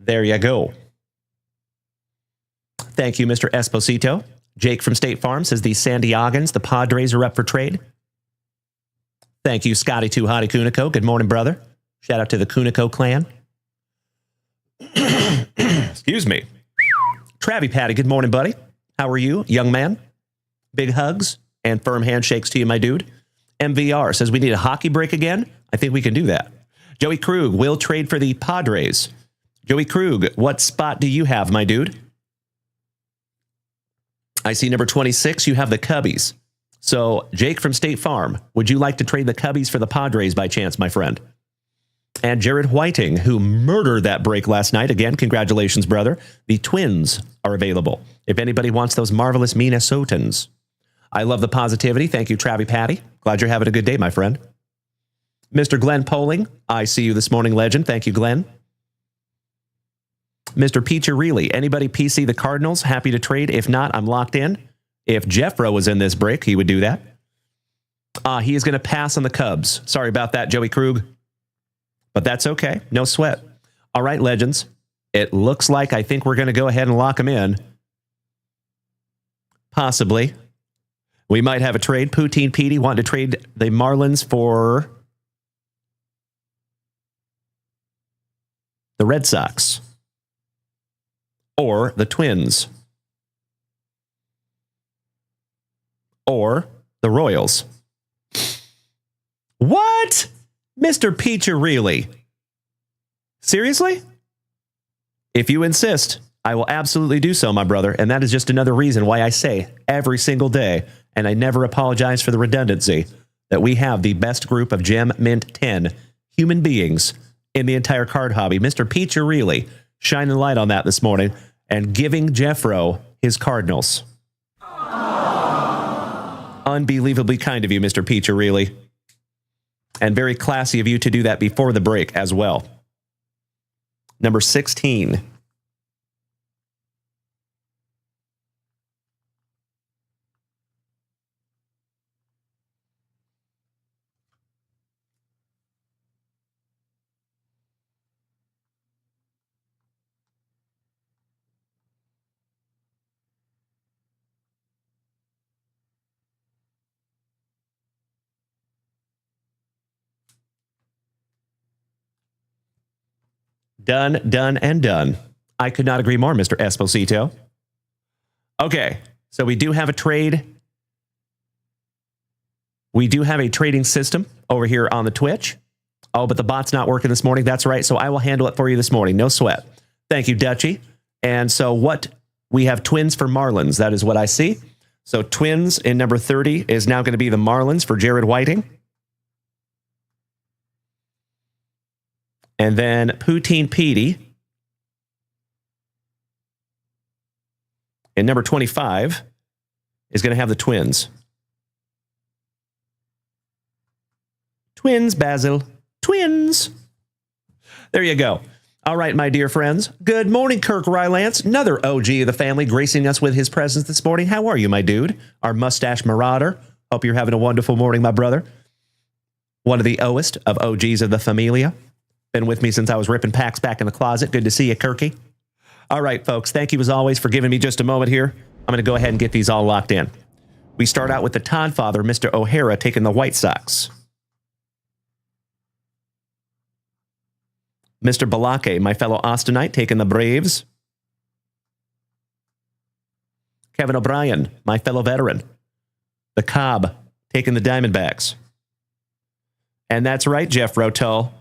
There you go. Thank you, Mr. Esposito. Jake from State Farm says the San Diegans, the Padres, are up for trade. Thank you, Scotty Too Hottie Kuniko. Good morning, brother. Shout out to the Kuniko clan. Excuse me. Travie Patty, good morning, buddy. How are you, young man? Big hugs and firm handshakes to you, my dude. MVR says we need a hockey break again. I think we can do that. Joey Krug will trade for the Padres. Joey Krug, what spot do you have, my dude? I see number 26. You have the Cubbies. So, Jake from State Farm, would you like to trade the Cubbies for the Padres by chance, my friend? And Jared Whiting, who murdered that break last night. Again, congratulations, brother. The Twins are available. If anybody wants those marvelous Minnesotans. I love the positivity. Thank you, Travie Patty. Glad you're having a good day, my friend. Mr. Glenn Poling, I see you this morning, legend. Thank you, Glenn. Mr. Peacharelli, anybody PC the Cardinals? Happy to trade. If not, I'm locked in. If Jeffro was in this break, he would do that. He is going to pass on the Cubs. Sorry about that, Joey Krug. But that's okay. No sweat. All right, legends. It looks like I think we're going to go ahead and lock them in. Possibly. We might have a trade. Poutine Petey wanting to trade the Marlins for the Red Sox, or the Twins, or the Royals. What? Mr. Peacharelli? Seriously? If you insist, I will absolutely do so, my brother. And that is just another reason why I say every single day, and I never apologize for the redundancy, that we have the best group of Gem Mint 10 human beings in the entire card hobby. Mr. Peacharelli shining light on that this morning and giving Jeffro his Cardinals. Unbelievably kind of you, Mr. Peacharelli. And very classy of you to do that before the break as well. Number 16. Done, done, and done. I could not agree more, Mr. Esposito. Okay, so we do have a trade. We do have a trading system over here on the Twitch. Oh, but the bot's not working this morning. That's right, so I will handle it for you this morning. No sweat. Thank you, Dutchy. And so what we have Twins for Marlins. That is what I see. So Twins in number 30 is now going to be the Marlins for Jared Whiting. And then Poutine Petey in number 25 is going to have the Twins. Twins, Basil. Twins. There you go. All right, my dear friends. Good morning, Kirk Rylance, another OG of the family, gracing us with his presence this morning. How are you, my dude? Our mustache marauder. Hope you're having a wonderful morning, my brother. One of the oest of OGs of the familia. Been with me since I was ripping packs back in the closet. Good to see you, Kirky. All right, folks. Thank you as always for giving me just a moment here. I'm going to go ahead and get these all locked in. We start out with the Todd father, Mr. O'Hara, taking the White Sox. Mr. Balake, my fellow Austinite, taking the Braves. Kevin O'Brien, my fellow veteran. The Cobb, taking the Diamondbacks. And that's right, Jeff Rotel.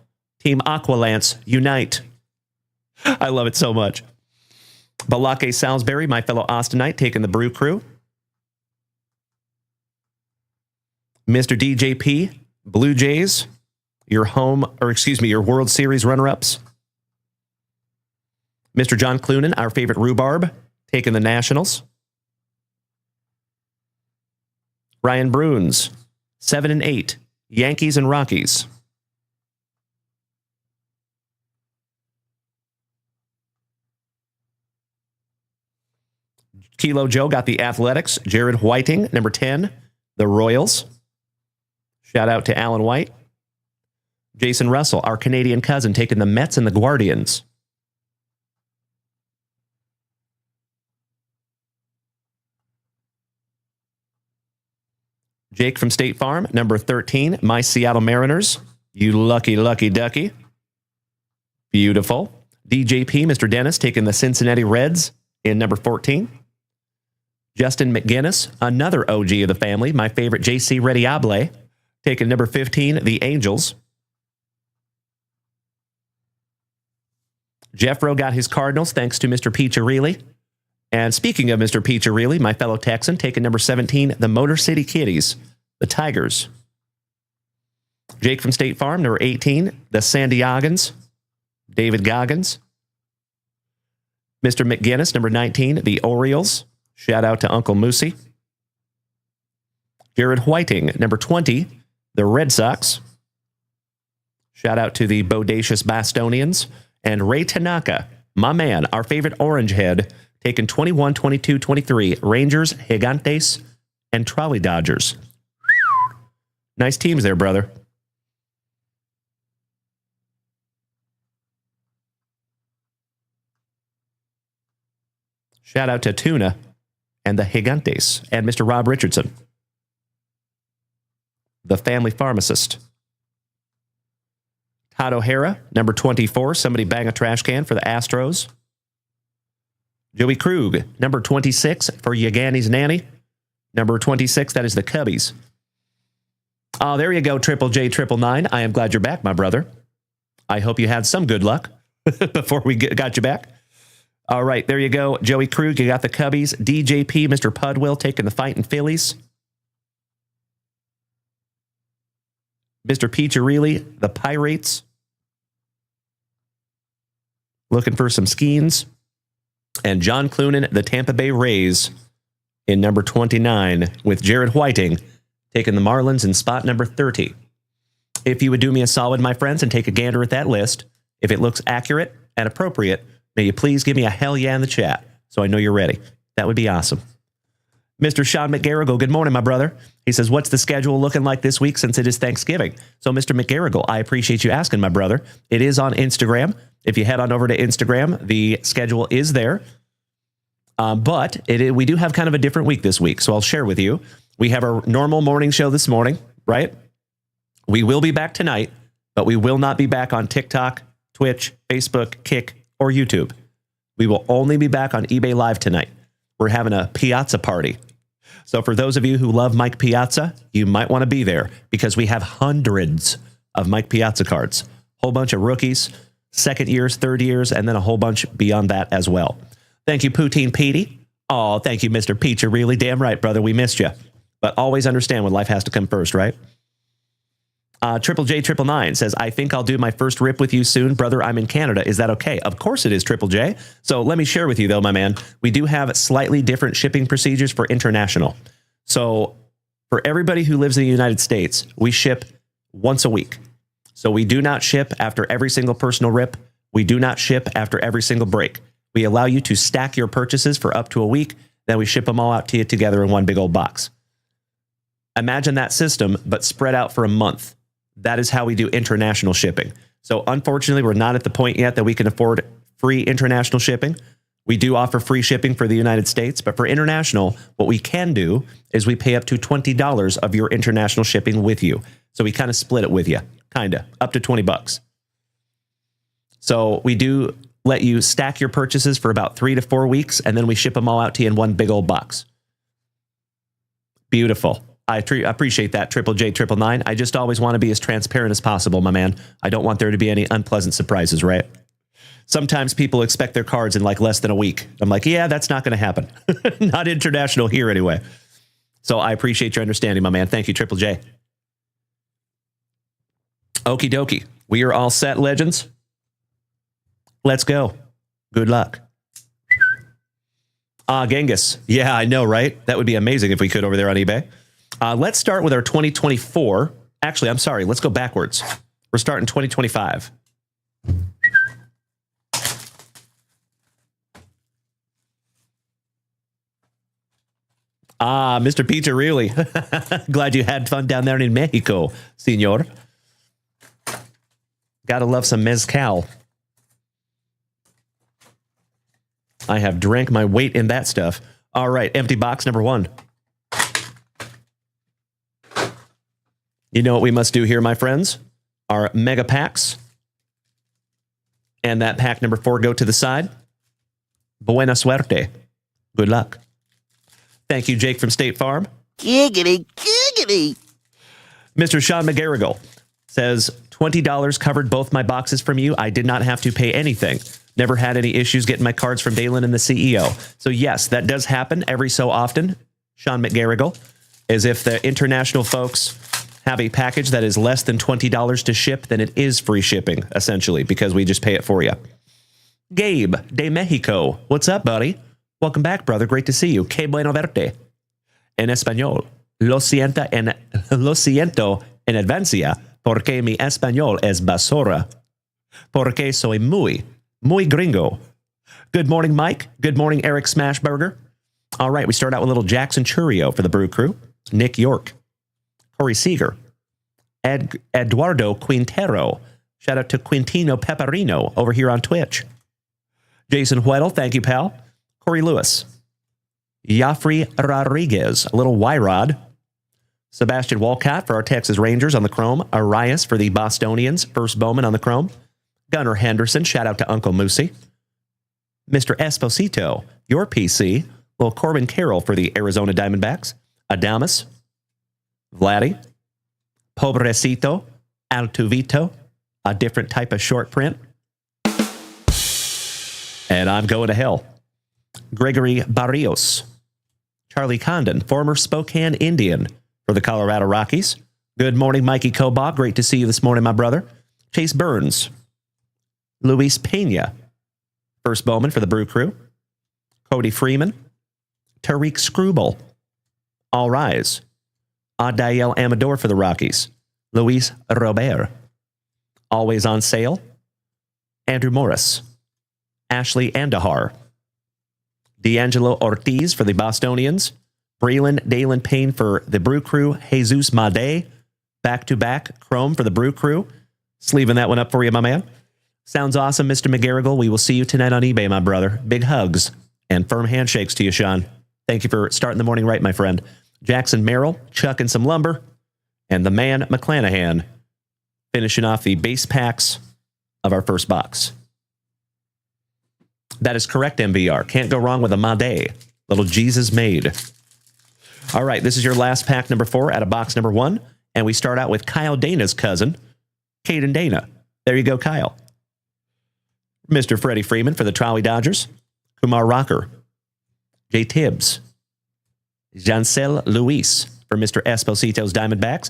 Team Aqualance, unite. I love it so much. Balake Salisbury, my fellow Austinite, taking the Brew Crew. Mr. DJP, Blue Jays, your World Series runner-ups. Mr. John Clunan, our favorite rhubarb, taking the Nationals. Ryan Bruins, 7 and 8, Yankees and Rockies. Kilo Joe got the Athletics. Jared Whiting, number 10, the Royals. Shout out to Alan White. Jason Russell, our Canadian cousin, taking the Mets and the Guardians. Jake from State Farm, number 13, my Seattle Mariners. You lucky, lucky ducky. Beautiful. DJP, Mr. Dennis, taking the Cincinnati Reds in number 14. Justin McGinnis, another OG of the family, my favorite JC Rediable, taking number 15, the Angels. Jeffro got his Cardinals thanks to Mr. Peacharelli. And speaking of Mr. Peacharelli, my fellow Texan, taking number 17, the Motor City Kitties, the Tigers. Jake from State Farm, number 18, the San Diegans, David Goggins. Mr. McGinnis, number 19, the Orioles. Shout out to Uncle Moosey. Jared Whiting, number 20, the Red Sox. Shout out to the bodacious Bostonians. And Ray Tanaka, my man, our favorite orange head, taking 21, 22, 23, Rangers, Gigantes, and Trolley Dodgers. Nice teams there, brother. Shout out to Tuna and the Gigantes and Mr. Rob Richardson, the family pharmacist. Hot O'Hara, number 24. Somebody bang a trash can for the Astros. Joey Krug, number 26 for Yagani's Nanny. Number 26, that is the Cubbies. Oh, there you go, Triple J 999. I am glad you're back, my brother. I hope you had some good luck before we got you back. All right, there you go. Joey Krug, you got the Cubbies. DJP, Mr. Pudwill, taking the fight in Phillies. Mr. Peacharelli, the Pirates. Looking for some Skeens. And John Clunan, the Tampa Bay Rays, in number 29, with Jared Whiting taking the Marlins in spot number 30. If you would do me a solid, my friends, and take a gander at that list, if it looks accurate and appropriate, may you please give me a hell yeah in the chat so I know you're ready. That would be awesome. Mr. Sean McGarrigle, good morning, my brother. He says, what's the schedule looking like this week since it is Thanksgiving? So, Mr. McGarrigle, I appreciate you asking, my brother. It is on Instagram. If you head on over to Instagram, the schedule is there. But we do have kind of a different week this week, so I'll share with you. We have our normal morning show this morning, right? We will be back tonight, but we will not be back on TikTok, Twitch, Facebook, Kick, or YouTube. We will only be back on eBay Live tonight. We're having a Piazza party. So for those of you who love Mike Piazza, you might want to be there because we have hundreds of Mike Piazza cards. Whole bunch of rookies, second years, third years, and then a whole bunch beyond that as well. Thank you, Poutine Petey. Oh, thank you, Mr. Peacher. Really damn right, brother. We missed you. But always understand when life has to come first, right? Triple J 999 says, I think I'll do my first rip with you soon. Brother, I'm in Canada. Is that okay? Of course it is, Triple J. So let me share with you, though, my man. We do have slightly different shipping procedures for international. So for everybody who lives in the United States, we ship once a week. So we do not ship after every single personal rip. We do not ship after every single break. We allow you to stack your purchases for up to a week. Then we ship them all out to you together in one big old box. Imagine that system, but spread out for a month. That is how we do international shipping. So unfortunately, we're not at the point yet that we can afford free international shipping. We do offer free shipping for the United States, but for international, what we can do is we pay up to $20 of your international shipping with you. So we kind of split it with you, kind of, up to $20. So we do let you stack your purchases for about 3 to 4 weeks, and then we ship them all out to you in one big old box. Beautiful. I appreciate that, Triple J 999. I just always want to be as transparent as possible, my man. I don't want there to be any unpleasant surprises, right? Sometimes people expect their cards in like less than a week. I'm like, yeah, that's not going to happen. Not international here anyway. So I appreciate your understanding, my man. Thank you, Triple J. Okie dokie. We are all set, legends. Let's go. Good luck. Genghis. Yeah, I know, right? That would be amazing if we could over there on eBay. Let's start with our 2024. Actually, I'm sorry. Let's go backwards. We're starting 2025. Mr. Peter, really? Glad you had fun down there in Mexico, senor. Gotta love some mezcal. I have drank my weight in that stuff. All right, empty box number 1. You know what we must do here, my friends? Our mega packs. And that pack number 4 go to the side. Buena suerte. Good luck. Thank you, Jake from State Farm. Giggity, giggity. Mr. Sean McGarrigle says, $20 covered both my boxes from you. I did not have to pay anything. Never had any issues getting my cards from Dalen and the CEO. So yes, that does happen every so often, Sean McGarrigle, is if the international folks have a package that is less than $20 to ship, then it is free shipping, essentially, because we just pay it for you. Gabe de Mexico. What's up, buddy? Welcome back, brother. Great to see you. Que bueno verte. En español. Lo siento en advancia porque mi español es basura. Porque soy muy gringo. Good morning, Mike. Good morning, Eric Smashburger. All right, we start out with a little Jackson Churio for the Brew Crew. Nick York. Corey Seeger. Eduardo Quintero. Shout out to Quintino Pepperino over here on Twitch. Jason Weddle, thank you, pal. Corey Lewis. Yafri Rodriguez, a little Y-Rod. Sebastian Walcott for our Texas Rangers on the Chrome. Arias for the Bostonians. First Bowman on the Chrome. Gunnar Henderson. Shout out to Uncle Moosey. Mr. Esposito, your PC. Little Corbin Carroll for the Arizona Diamondbacks. Adamas. Vladdy. Pobrecito. Altuvito. A different type of short print. And I'm going to hell. Gregory Barrios. Charlie Condon, former Spokane Indian for the Colorado Rockies. Good morning, Mikey Kobach. Great to see you this morning, my brother. Chase Burns. Luis Pena. First Bowman for the Brew Crew. Cody Freeman. Tariq Scrubel. All Rise. Adael Amador for the Rockies. Luis Robert. Always on sale. Andrew Morris. Ashley Andahar. D'Angelo Ortiz for the Bostonians. Braylon Dalen Payne for the Brew Crew. Jesus Made. Back-to-back Chrome for the Brew Crew. Sleeving that one up for you, my man. Sounds awesome, Mr. McGarrigle. We will see you tonight on eBay, my brother. Big hugs and firm handshakes to you, Sean. Thank you for starting the morning right, my friend. Jackson Merrill chucking some lumber. And the man McClanahan finishing off the base packs of our first box. That is correct, MVR. Can't go wrong with a Made. Little Jesus made. All right, this is your last pack number 4 out of box number 1. And we start out with Kyle Dana's cousin, Caden Dana. There you go, Kyle. Mr. Freddie Freeman for the Trolley Dodgers. Kumar Rocker. Jay Tibbs. Jancel Luis for Mr. Esposito's Diamondbacks.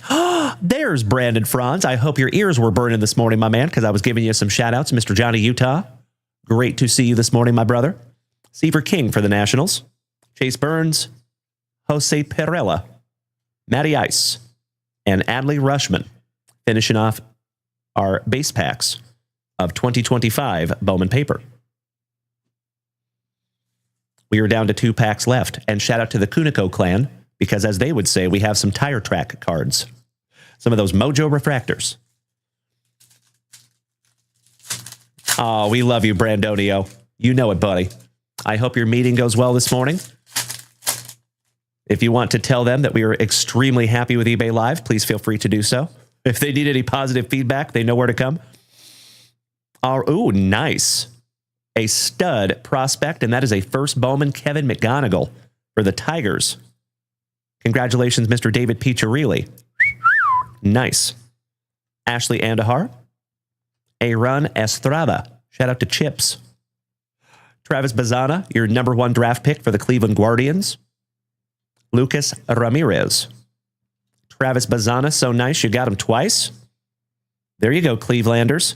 There's Brandon Franz. I hope your ears were burning this morning, my man, because I was giving you some shout-outs. Mr. Johnny Utah. Great to see you this morning, my brother. Seaver King for the Nationals. Chase Burns. Jose Perella. Matty Ice. And Adley Rushman. Finishing off our base packs of 2025 Bowman Paper. We are down to 2 packs left. And shout out to the Kuniko clan, because as they would say, we have some tire track cards. Some of those Mojo refractors. Oh, we love you, Brandonio. You know it, buddy. I hope your meeting goes well this morning. If you want to tell them that we are extremely happy with eBay Live, please feel free to do so. If they need any positive feedback, they know where to come. Oh, nice. A stud prospect, and that is a first Bowman Kevin McGonigal for the Tigers. Congratulations, Mr. David Piccirilli. Nice. Ashley Andahar. Aaron Estrada. Shout out to Chips. Travis Bazana, your number 1 draft pick for the Cleveland Guardians. Lucas Ramirez. Travis Bazana, so nice you got him twice. There you go, Clevelanders.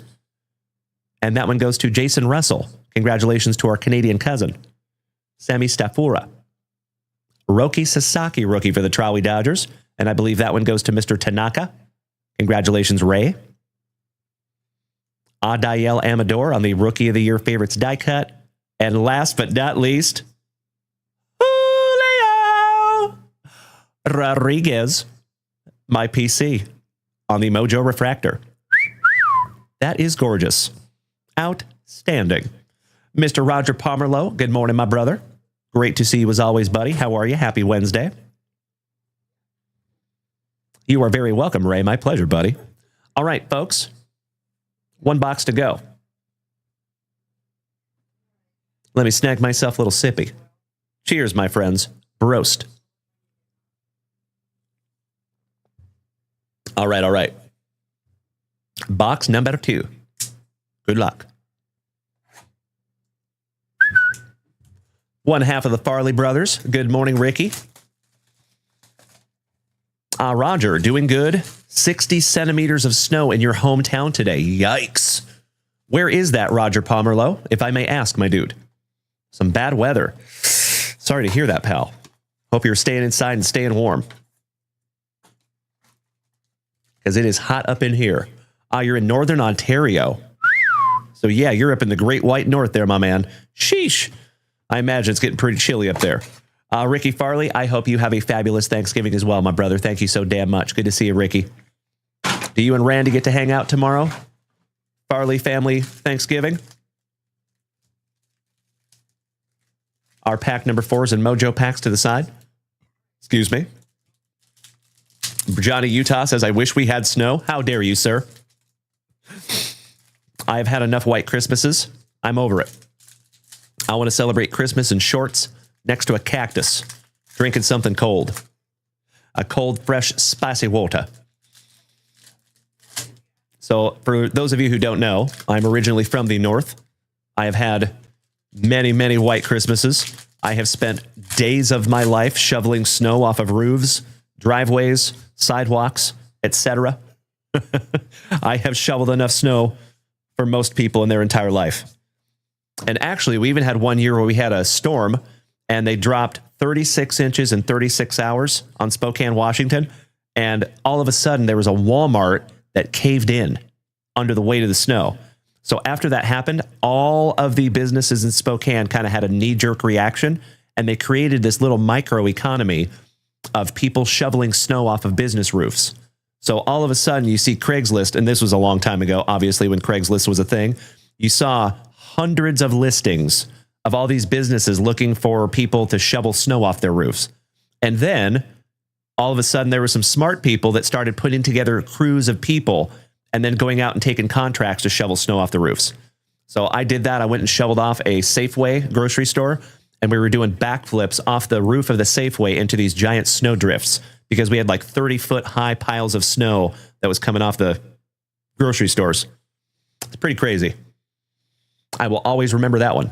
And that one goes to Jason Russell. Congratulations to our Canadian cousin. Sammy Stafura. Roki Sasaki, rookie for the Trolley Dodgers. And I believe that one goes to Mr. Tanaka. Congratulations, Ray. Adael Amador on the Rookie of the Year Favorites die cut. And last but not least, Julio Rodriguez, my PC, on the Mojo Refractor. That is gorgeous. Outstanding. Mr. Roger Pomerlow, good morning, my brother. Great to see you as always, buddy. How are you? Happy Wednesday. You are very welcome, Ray. My pleasure, buddy. All right, folks. 1 box to go. Let me snag myself a little sippy. Cheers, my friends. Broast. All right. Box number 2. Good luck. One half of the Farley brothers. Good morning, Ricky. Roger, doing good. 60 centimeters of snow in your hometown today. Yikes. Where is that, Roger Pomerlow, if I may ask, my dude? Some bad weather. Sorry to hear that, pal. Hope you're staying inside and staying warm. Because it is hot up in here. You're in Northern Ontario. So yeah, you're up in the Great White North there, my man. Sheesh. I imagine it's getting pretty chilly up there. Ricky Farley, I hope you have a fabulous Thanksgiving as well, my brother. Thank you so damn much. Good to see you, Ricky. Do you and Randy get to hang out tomorrow? Farley family Thanksgiving? Our pack number 4s and Mojo packs to the side. Excuse me. Johnny Utah says, I wish we had snow. How dare you, sir? I've had enough white Christmases. I'm over it. I want to celebrate Christmas in shorts next to a cactus, drinking something cold. A cold, fresh, spicy water. So for those of you who don't know, I'm originally from the north. I have had many, many white Christmases. I have spent days of my life shoveling snow off of roofs, driveways, sidewalks, etc. I have shoveled enough snow for most people in their entire life. And actually, we even had one year where we had a storm and they dropped 36 inches in 36 hours on Spokane, Washington. And all of a sudden, there was a Walmart that caved in under the weight of the snow. So after that happened, all of the businesses in Spokane kind of had a knee-jerk reaction, and they created this little microeconomy of people shoveling snow off of business roofs. So all of a sudden, you see Craigslist, and this was a long time ago, obviously, when Craigslist was a thing. You saw hundreds of listings of all these businesses looking for people to shovel snow off their roofs. And then all of a sudden there were some smart people that started putting together crews of people and then going out and taking contracts to shovel snow off the roofs. So I did that. I went and shoveled off a Safeway grocery store, and we were doing backflips off the roof of the Safeway into these giant snow drifts because we had like 30-foot high piles of snow that was coming off the grocery stores. It's pretty crazy. I will always remember that one.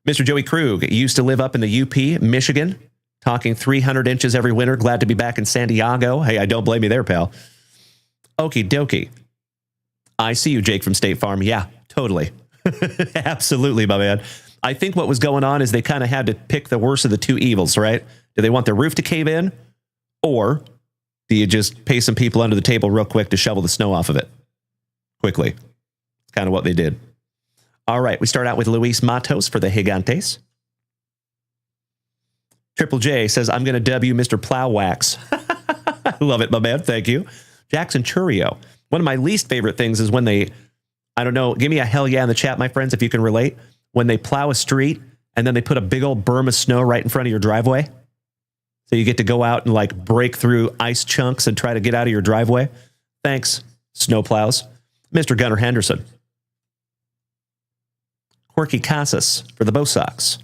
Mr. Joey Krug used to live up in the UP, Michigan, talking 300 inches every winter. Glad to be back in San Diego. Hey, I don't blame you there, pal. Okie dokie. I see you, Jake from State Farm. Yeah, totally. Absolutely, my man. I think what was going on is they kind of had to pick the worst of the two evils, right? Do they want their roof to cave in? Or do you just pay some people under the table real quick to shovel the snow off of it? Quickly. It's kind of what they did. All right, we start out with Luis Matos for the Gigantes. Triple J says, I'm going to W Mr. Plow Wax. I love it, my man. Thank you. Jackson Churio. One of my least favorite things is when they, I don't know, give me a hell yeah in the chat, my friends, if you can relate. When they plow a street and then they put a big old berm of snow right in front of your driveway. So you get to go out and like break through ice chunks and try to get out of your driveway. Thanks, snow plows. Mr. Gunnar Henderson. Quirky Casas for the Bo Sox.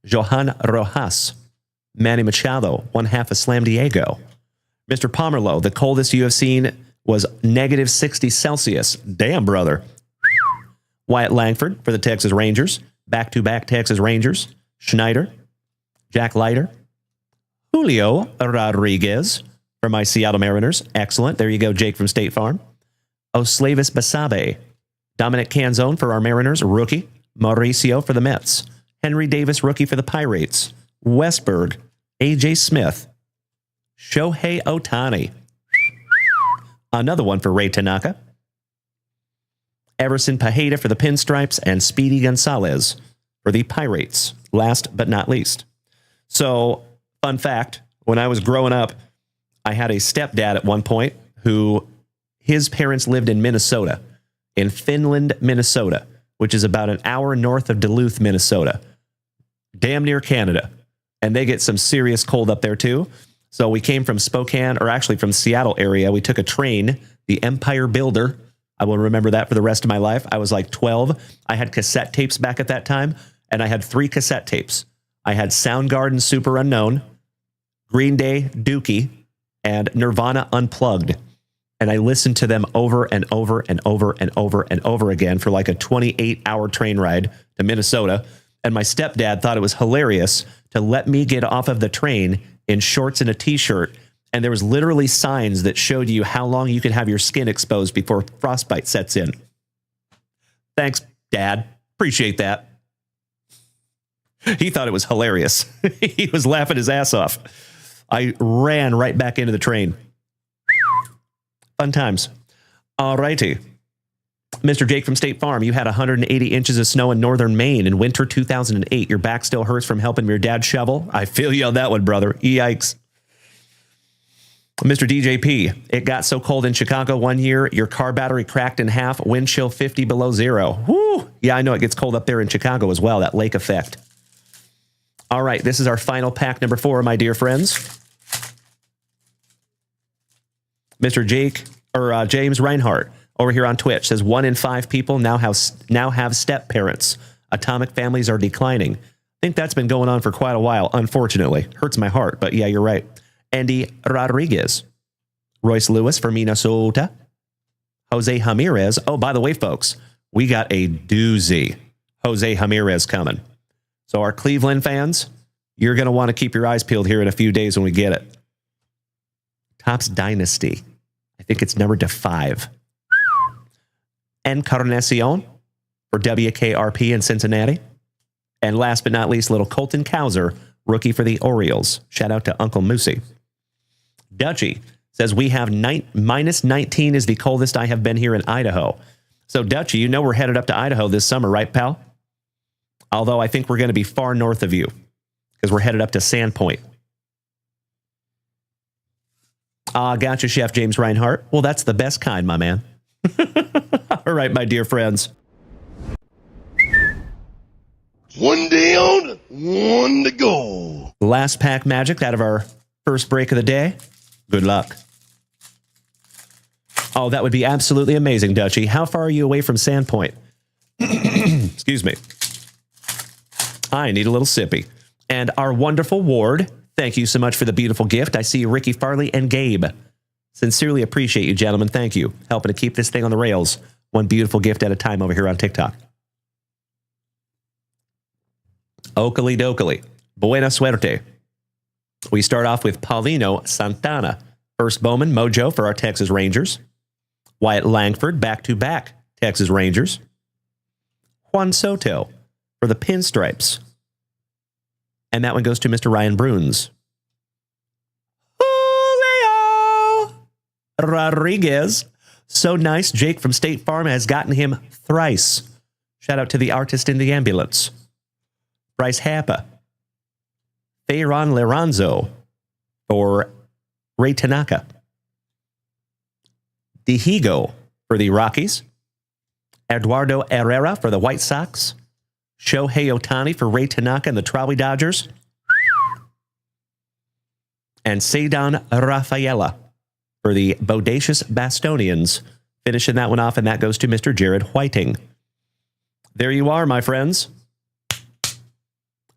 Johan Rojas. Manny Machado, 1/2 of Slam Diego. Mr. Pomerleau, the coldest you have seen was negative 60 Celsius. Damn, brother. Wyatt Langford for the Texas Rangers. Back-to-back Texas Rangers. Schneider. Jack Leiter. Julio Rodriguez for my Seattle Mariners. Excellent. There you go, Jake from State Farm. Oslavis Basabe. Dominic Canzone for our Mariners, rookie. Mauricio for the Mets. Henry Davis, rookie for the Pirates. Westberg. A.J. Smith. Shohei Ohtani. Another one for Ray Tanaka. Everson Pajeda for the Pinstripes, and Speedy Gonzalez for the Pirates, last but not least. So, fun fact, when I was growing up, I had a stepdad at one point who, his parents lived in Minnesota, in Finland, Minnesota, which is about an hour north of Duluth, Minnesota. Damn near Canada. And they get some serious cold up there too. So we came from Spokane, or actually from Seattle area. We took a train, the Empire Builder. I will remember that for the rest of my life. I was like 12. I had cassette tapes back at that time, and I had 3 cassette tapes. I had Soundgarden Super Unknown, Green Day Dookie, and Nirvana Unplugged. And I listened to them over and over and over and over and over again for like a 28-hour train ride to Minnesota. And my stepdad thought it was hilarious to let me get off of the train in shorts and a t-shirt. And there was literally signs that showed you how long you could have your skin exposed before frostbite sets in. Thanks, Dad. Appreciate that. He thought it was hilarious. He was laughing his ass off. I ran right back into the train. Fun times. All righty. Mr. Jake from State Farm, you had 180 inches of snow in northern Maine in winter 2008. Your back still hurts from helping your dad shovel? I feel you on that one, brother. Yikes. Mr. DJP, it got so cold in Chicago one year, your car battery cracked in half, wind chill 50 below zero. Woo! Yeah, I know it gets cold up there in Chicago as well, that lake effect. All right, this is our final pack number 4, my dear friends. Mr. James Reinhardt over here on Twitch says 1 in 5 people now have step parents. Atomic families are declining. I think that's been going on for quite a while, unfortunately. Hurts my heart, but yeah, you're right. Andy Rodriguez. Royce Lewis for Minnesota. Jose Ramirez. Oh, by the way, folks, we got a doozy. Jose Ramirez coming. So our Cleveland fans, you're going to want to keep your eyes peeled here in a few days when we get it. Topps Dynasty. I think it's numbered to 5. Encarnacion for WKRP in Cincinnati. And last but not least, little Colton Cowser, rookie for the Orioles. Shout out to Uncle Moosey. Dutchy says we have minus 19 is the coldest I have been here in Idaho. So Dutchy, you know we're headed up to Idaho this summer, right, pal? Although I think we're going to be far north of you because we're headed up to Sandpoint. Gotcha, Chef James Reinhardt. Well, that's the best kind, my man. All right, my dear friends. One down, one to go. Last pack magic out of our first break of the day. Good luck. Oh, that would be absolutely amazing, Dutchy. How far are you away from Sandpoint? Excuse me. I need a little sippy. And our wonderful Ward, thank you so much for the beautiful gift. I see Ricky Farley and Gabe. Sincerely appreciate you, gentlemen. Thank you. Helping to keep this thing on the rails. One beautiful gift at a time over here on TikTok. Oakley dokley. Buena suerte. We start off with Paulino Santana. First Bowman Mojo for our Texas Rangers. Wyatt Langford, back-to-back Texas Rangers. Juan Soto for the Pinstripes. And that one goes to Mr. Ryan Bruns. Julio Rodriguez. So nice. Jake from State Farm has gotten him thrice. Shout out to the artist in the ambulance. Bryce Happa. Feyron Liranzo for Ray Tanaka. Dihigo for the Rockies. Eduardo Herrera for the White Sox. Shohei Ohtani for Ray Tanaka and the Trolley Dodgers. And Cedon Rafaela for the Bodacious Bostonians. Finishing that one off, and that goes to Mr. Jared Whiting. There you are, my friends.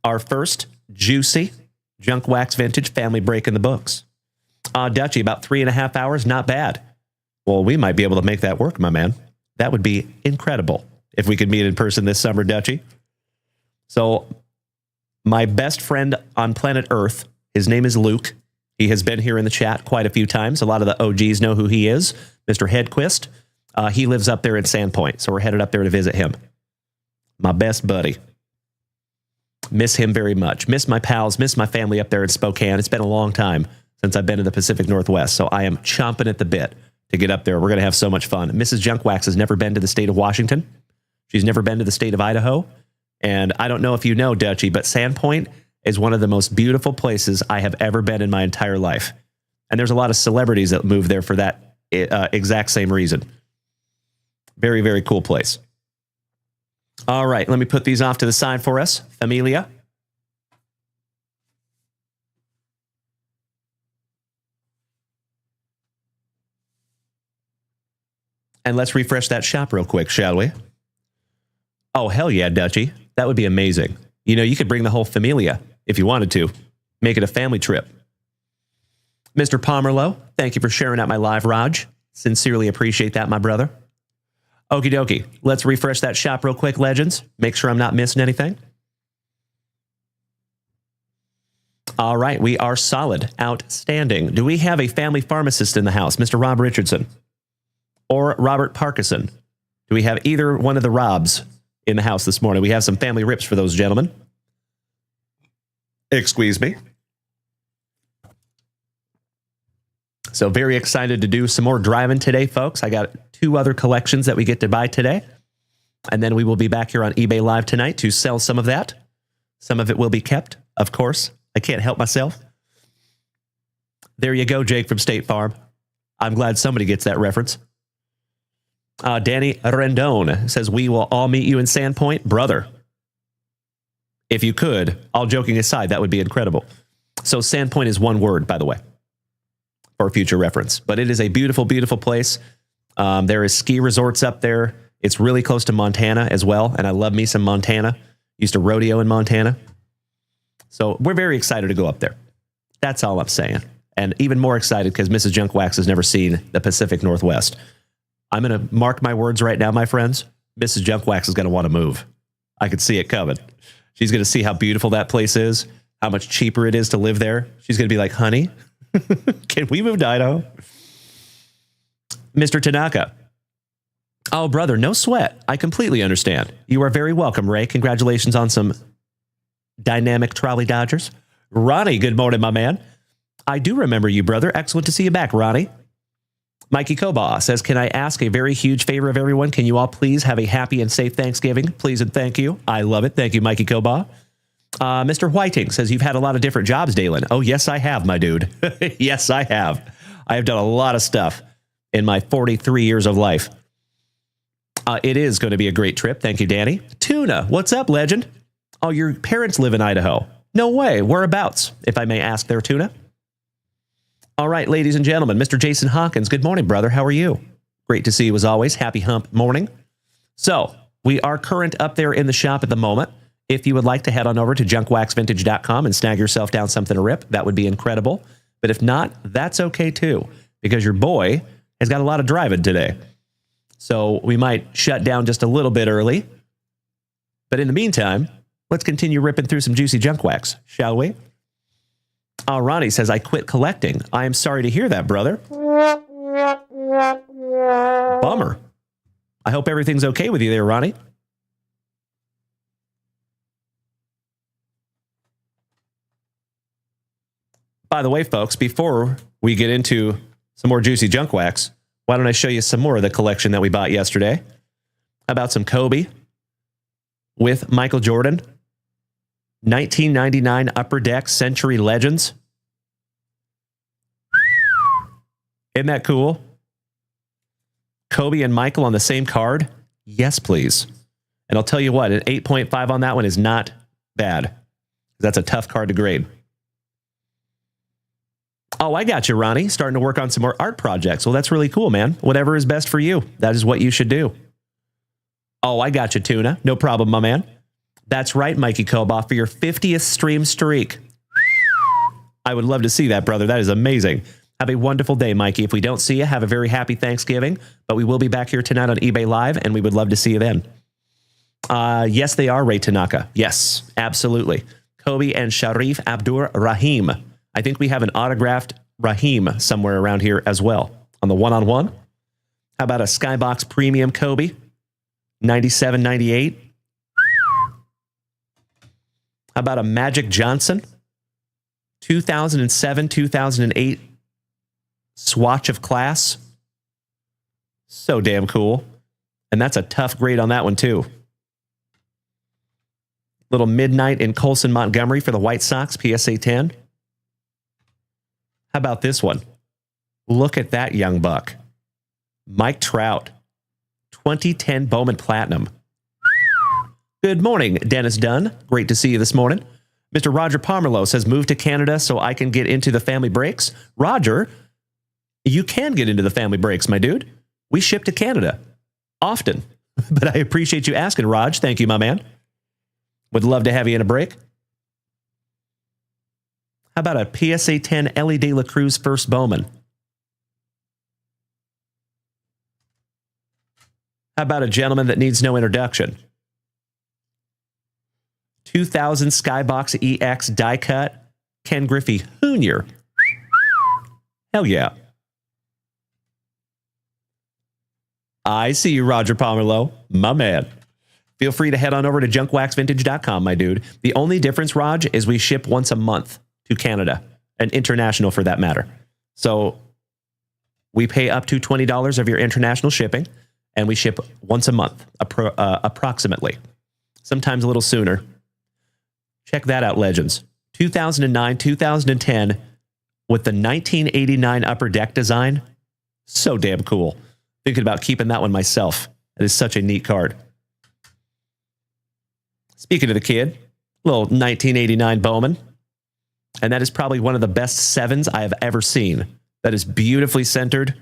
Our first juicy Junk Wax Vintage family break in the books. Dutchy, about 3.5 hours, not bad. Well, we might be able to make that work, my man. That would be incredible if we could meet in person this summer, Dutchy. So, my best friend on planet Earth, his name is Luke. He has been here in the chat quite a few times. A lot of the OGs know who he is. Mr. Hedquist. He lives up there in Sandpoint, so we're headed up there to visit him. My best buddy. Miss him very much. Miss my pals, miss my family up there in Spokane. It's been a long time since I've been to the Pacific Northwest, so I am chomping at the bit to get up there. We're going to have so much fun. Mrs. Junkwax has never been to the state of Washington. She's never been to the state of Idaho. And I don't know if you know, Dutchy, but Sandpoint is one of the most beautiful places I have ever been in my entire life. And there's a lot of celebrities that move there for that exact same reason. Very, very cool place. All right, let me put these off to the side for us. Familia. And let's refresh that shop real quick, shall we? Oh, hell yeah, Dutchy. That would be amazing. You know, you could bring the whole familia if you wanted to. Make it a family trip. Mr. Pomerlow, thank you for sharing out my live, Raj. Sincerely appreciate that, my brother. Okie dokie. Let's refresh that shop real quick, legends. Make sure I'm not missing anything. All right, we are solid. Outstanding. Do we have a family pharmacist in the house, Mr. Rob Richardson? Or Robert Parkinson? Do we have either one of the Robs in the house this morning? We have some family rips for those gentlemen. Excuse me. So very excited to do some more driving today, folks. I got 2 other collections that we get to buy today. And then we will be back here on eBay Live tonight to sell some of that. Some of it will be kept, of course. I can't help myself. There you go, Jake from State Farm. I'm glad somebody gets that reference. Danny Rendon says, we will all meet you in Sandpoint. Brother, if you could, all joking aside, that would be incredible. So Sandpoint is one word, by the way. for future reference. But it is a beautiful, beautiful place. There is ski resorts up there. It's really close to Montana as well. And I love me some Montana. Used to rodeo in Montana. So we're very excited to go up there. That's all I'm saying. And even more excited because Mrs. Junk Wax has never seen the Pacific Northwest. I'm going to mark my words right now, my friends. Mrs. Junk Wax is going to want to move. I could see it coming. She's going to see how beautiful that place is, how much cheaper it is to live there. She's going to be like, honey, can we move to Idaho? Mr. Tanaka. Oh, brother, no sweat. I completely understand. You are very welcome, Ray. Congratulations on some dynamic trolley dodgers. Ronnie, good morning, my man. I do remember you, brother. Excellent to see you back, Ronnie. Mikey Koba says, can I ask a very huge favor of everyone? Can you all please have a happy and safe Thanksgiving? Please and thank you. I love it. Thank you, Mikey Koba. Mr. Whiting says, you've had a lot of different jobs, Dalen. Oh, yes, I have, my dude. Yes, I have. I have done a lot of stuff in my 43 years of life. It is going to be a great trip. Thank you, Danny. Tuna, what's up, legend? Oh, your parents live in Idaho. No way. Whereabouts, if I may ask there, Tuna? All right, ladies and gentlemen, Mr. Jason Hawkins, good morning, brother. How are you? Great to see you as always. Happy hump morning. So we are current up there in the shop at the moment. If you would like to head on over to JunkWaxVintage.com and snag yourself down something to rip, that would be incredible. But if not, that's okay too, because your boy has got a lot of driving today. So we might shut down just a little bit early. But in the meantime, let's continue ripping through some juicy junk wax, shall we? Ronnie says, I quit collecting. I am sorry to hear that, brother. Bummer. I hope everything's okay with you there, Ronnie. By the way, folks, before we get into some more juicy junk wax, why don't I show you some more of the collection that we bought yesterday? How about some Kobe with Michael Jordan? 1999 Upper Deck Century Legends. Isn't that cool? Kobe and Michael on the same card? Yes, please. And I'll tell you what, an 8.5 on that one is not bad. That's a tough card to grade. Oh, I got you, Ronnie. Starting to work on some more art projects. Well, that's really cool, man. Whatever is best for you. That is what you should do. Oh, I got you, Tuna. No problem, my man. That's right, Mikey Koba, for your 50th stream streak. I would love to see that, brother. That is amazing. Have a wonderful day, Mikey. If we don't see you, have a very happy Thanksgiving. But we will be back here tonight on eBay Live, and we would love to see you then. Yes, they are, Ray Tanaka. Yes, absolutely. Kobe and Sharif Abdur Rahim. I think we have an autographed Rahim somewhere around here as well on the one-on-one. How about a Skybox Premium Kobe? 97, 98. How about a Magic Johnson? 2007, 2008 swatch of class. So damn cool. And that's a tough grade on that one too. Little midnight in Colson Montgomery for the White Sox, PSA 10. How about this one? Look at that young buck. Mike Trout. 2010 Bowman Platinum. Good morning, Dennis Dunn. Great to see you this morning. Mr. Roger Pomerlow says, move to Canada so I can get into the family breaks. Roger, you can get into the family breaks, my dude. We ship to Canada often. But I appreciate you asking, Raj. Thank you, my man. Would love to have you in a break. How about a PSA 10 Ellie De La Cruz First Bowman? How about a gentleman that needs no introduction? 2000 Skybox EX die cut, Ken Griffey Jr. Hell yeah. I see you, Roger Pomerlow. My man. Feel free to head on over to JunkWaxVintage.com, my dude. The only difference, Raj, is we ship once a month to Canada, and international for that matter. So we pay up to $20 of your international shipping, and we ship once a month, approximately. Sometimes a little sooner. Check that out, legends. 2009, 2010, with the 1989 Upper Deck design. So damn cool. Thinking about keeping that one myself. It is such a neat card. Speaking of the kid, little 1989 Bowman. And that is probably one of the best sevens I have ever seen. That is beautifully centered.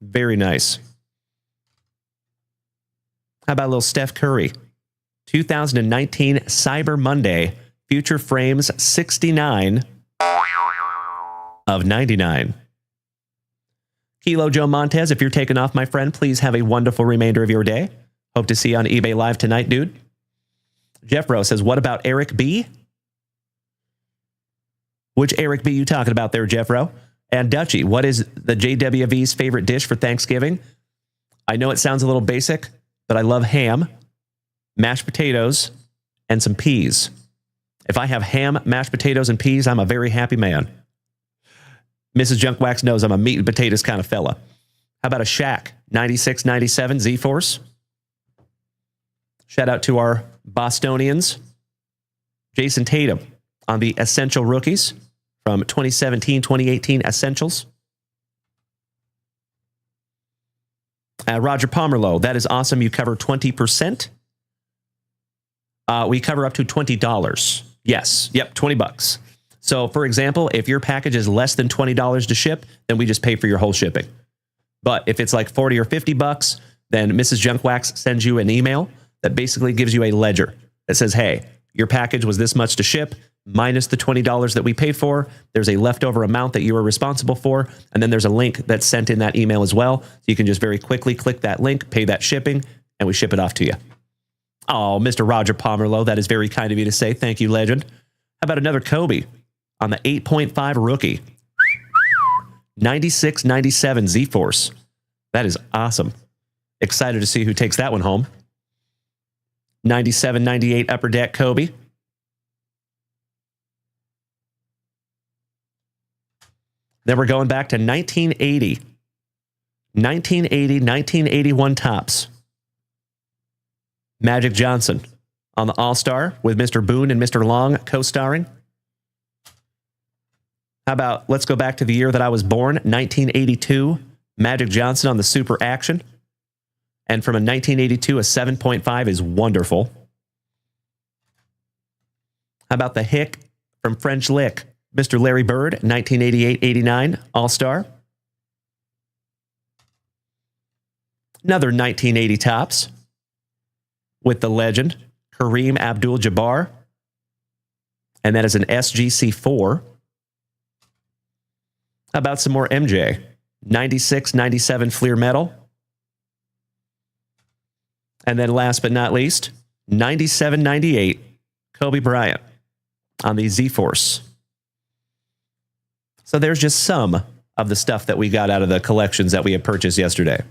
Very nice. How about a little Steph Curry? 2019 Cyber Monday. Future Frames 69 of 99. Kilo Joe Montez, if you're taking off, my friend, please have a wonderful remainder of your day. Hope to see you on eBay Live tonight, dude. Jeffro says, what about Eric B? Which Eric B you talking about there, Jeffro? And Dutchie, what is the JWV's favorite dish for Thanksgiving? I know it sounds a little basic, but I love ham, mashed potatoes, and some peas. If I have ham, mashed potatoes, and peas, I'm a very happy man. Mrs. Junkwax knows I'm a meat and potatoes kind of fella. How about a Shaq 96-97 Z-Force? Shout out to our Bostonians. Jason Tatum on the Essential Rookies from 2017-2018 Essentials. Roger Pomerlow, that is awesome. You cover 20%. We cover up to $20. Yes. Yep, $20. So, for example, if your package is less than $20 to ship, then we just pay for your whole shipping. But if it's like $40 or $50, then Mrs. Junkwax sends you an email that basically gives you a ledger that says, hey, your package was this much to ship, minus the $20 that we paid for. There's a leftover amount that you are responsible for. And then there's a link that's sent in that email as well. So you can just very quickly click that link, pay that shipping, and we ship it off to you. Oh, Mr. Roger Pomerlow, that is very kind of you to say. Thank you, legend. How about another Kobe on the 8.5 rookie? 96-97 Z-Force. That is awesome. Excited to see who takes that one home. 97-98 Upper Deck Kobe. Then we're going back to 1980. 1980, 1981 tops. Magic Johnson on the All-Star with Mr. Boone and Mr. Long co-starring. How about, let's go back to the year that I was born, 1982. Magic Johnson on the Super Action. And from a 1982, a 7.5 is wonderful. How about the Hick from French Lick? Mr. Larry Bird, 1988-89 All-Star. Another 1980 tops with the legend, Kareem Abdul-Jabbar. And that is an SGC4. How about some more MJ? 96-97 Fleer Metal. And then last but not least, 97-98 Kobe Bryant on the Z-Force. So there's just some of the stuff that we got out of the collections that we had purchased yesterday.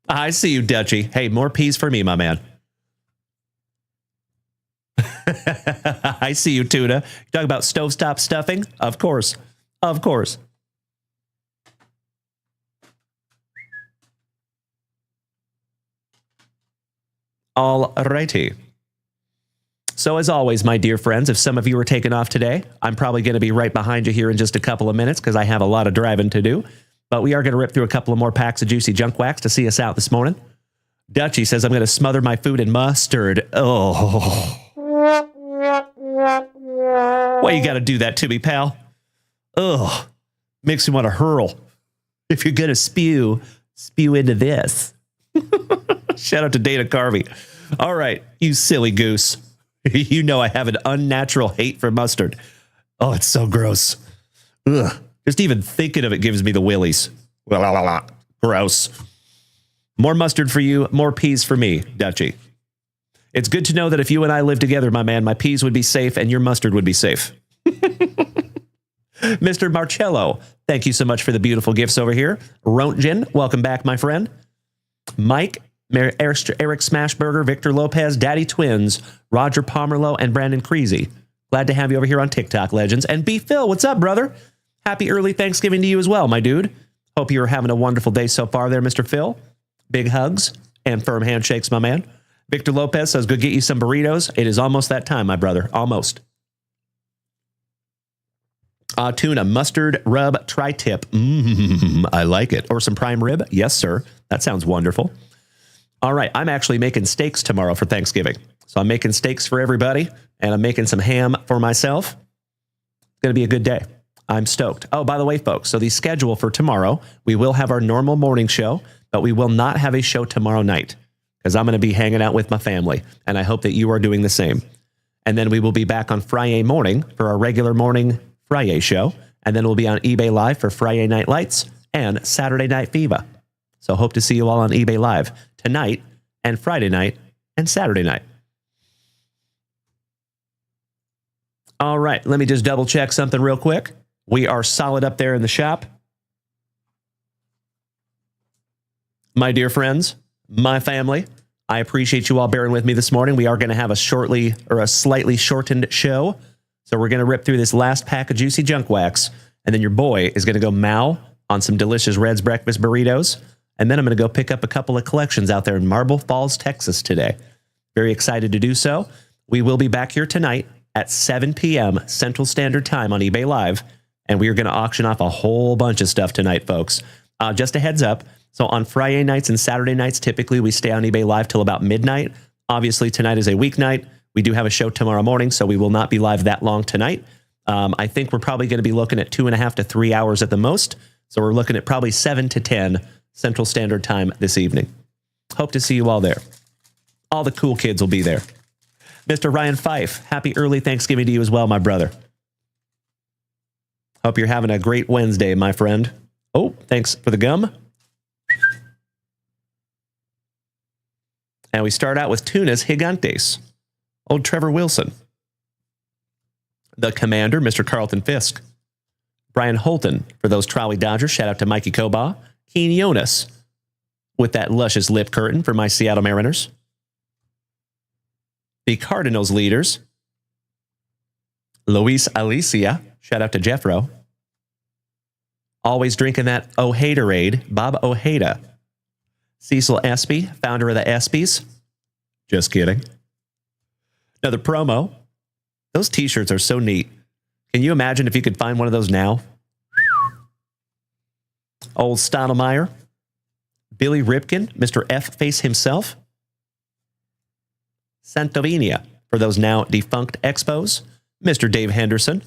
I see you, Dutchie. Hey, more peas for me, my man. I see you, Tuna. You talking about stovetop stuffing? Of course. Of course. All righty. So as always, my dear friends, if some of you are taking off today, I'm probably going to be right behind you here in just a couple of minutes because I have a lot of driving to do. But we are going to rip through a couple of more packs of juicy junk wax to see us out this morning. Dutchie says, I'm going to smother my food in mustard. Oh. Why you got to do that to me, pal? Ugh. Makes me want to hurl. If you're going to spew into this. Shout out to Dana Carvey. All right, you silly goose. You know I have an unnatural hate for mustard. Oh, it's so gross. Ugh. Just even thinking of it gives me the willies. Gross. More mustard for you, more peas for me, Dutchie. It's good to know that if you and I live together, my man, my peas would be safe and your mustard would be safe. Mr. Marcello, thank you so much for the beautiful gifts over here. Rontgen, welcome back, my friend. Mike, Eric Smashburger, Victor Lopez, Daddy Twins, Roger Pomerlow, and Brandon Creasy. Glad to have you over here on TikTok, legends. And B. Phil, what's up, brother? Happy early Thanksgiving to you as well, my dude. Hope you're having a wonderful day so far there, Mr. Phil. Big hugs and firm handshakes, my man. Victor Lopez says, go get you some burritos. It is almost that time, my brother. Almost. Tuna, mustard rub tri-tip. I like it. Or some prime rib. Yes, sir. That sounds wonderful. All right. I'm actually making steaks tomorrow for Thanksgiving. So I'm making steaks for everybody, and I'm making some ham for myself. It's going to be a good day. I'm stoked. Oh, by the way, folks, so the schedule for tomorrow, we will have our normal morning show, but we will not have a show tomorrow night because I'm going to be hanging out with my family, and I hope that you are doing the same. And then we will be back on Friday morning for our regular morning Friday show, and then we'll be on eBay Live for Friday Night Lights and Saturday Night Fever. So hope to see you all on eBay Live tonight and Friday night and Saturday night. All right, let me just double check something real quick. We are solid up there in the shop. My dear friends, my family, I appreciate you all bearing with me this morning. We are going to have a slightly shortened show. So we're going to rip through this last pack of juicy junk wax. And then your boy is going to go mow on some delicious Red's breakfast burritos. And then I'm going to go pick up a couple of collections out there in Marble Falls, Texas today. Very excited to do so. We will be back here tonight at 7 p.m. Central Standard Time on eBay Live. And we are going to auction off a whole bunch of stuff tonight, folks. Just a heads up. So on Friday nights and Saturday nights, typically we stay on eBay Live till about midnight. Obviously, tonight is a weeknight. We do have a show tomorrow morning, so we will not be live that long tonight. I think we're probably going to be looking at 2.5 to 3 hours at the most. So we're looking at probably 7 to 10 Central Standard Time this evening. Hope to see you all there. All the cool kids will be there. Mr. Ryan Fife, happy early Thanksgiving to you as well, my brother. Hope you're having a great Wednesday, my friend. Oh, thanks for the gum. And we start out with Tunas Gigantes. Old Trevor Wilson. The Commander, Mr. Carlton Fisk. Brian Holton for those Trolley Dodgers. Shout out to Mikey Koba. Keen Jonas with that luscious lip curtain for my Seattle Mariners. The Cardinals leaders. Luis Alicia. Shout out to Jeffro. Always drinking that O'Haterade. Bob Ojeda. Cecil Espy, founder of the Espies. Just kidding. Another promo. Those t-shirts are so neat. Can you imagine if you could find one of those now? Old Stottlemyre. Billy Ripken, Mr. F-Face himself. Santovinia for those now defunct Expos. Mr. Dave Henderson,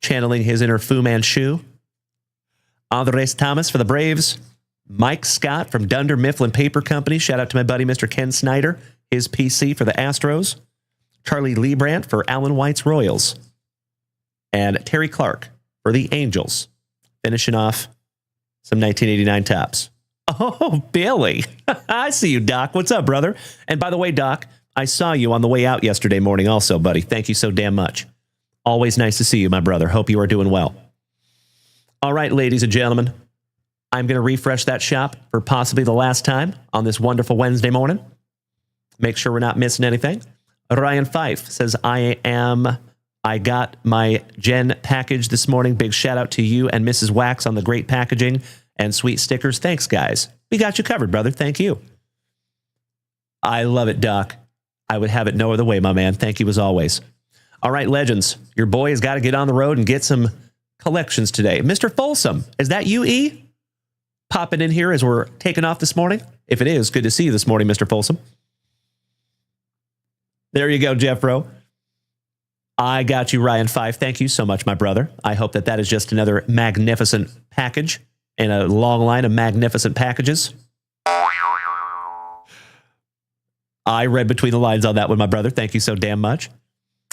channeling his inner Fu Manchu. Andres Thomas for the Braves. Mike Scott from Dunder Mifflin Paper Company. Shout out to my buddy, Mr. Ken Snyder. His PC for the Astros. Charlie Liebrandt for Alan White's Royals. And Terry Clark for the Angels. Finishing off some 1989 tops. Oh, Billy. I see you, Doc. What's up, brother? And by the way, Doc, I saw you on the way out yesterday morning also, buddy. Thank you so damn much. Always nice to see you, my brother. Hope you are doing well. All right, ladies and gentlemen. I'm going to refresh that shop for possibly the last time on this wonderful Wednesday morning. Make sure we're not missing anything. Ryan Fife says, I got my Jen package this morning. Big shout out to you and Mrs. Wax on the great packaging and sweet stickers. Thanks, guys. We got you covered, brother. Thank you. I love it, Doc. I would have it no other way, my man. Thank you as always. All right, legends. Your boy has got to get on the road and get some collections today. Mr. Folsom, is that you, E? Popping in here as we're taking off this morning? If it is, good to see you this morning, Mr. Folsom. There you go, Jeffro. I got you, Ryan Fife. Thank you so much, my brother. I hope that is just another magnificent package in a long line of magnificent packages. I read between the lines on that one, my brother. Thank you so damn much.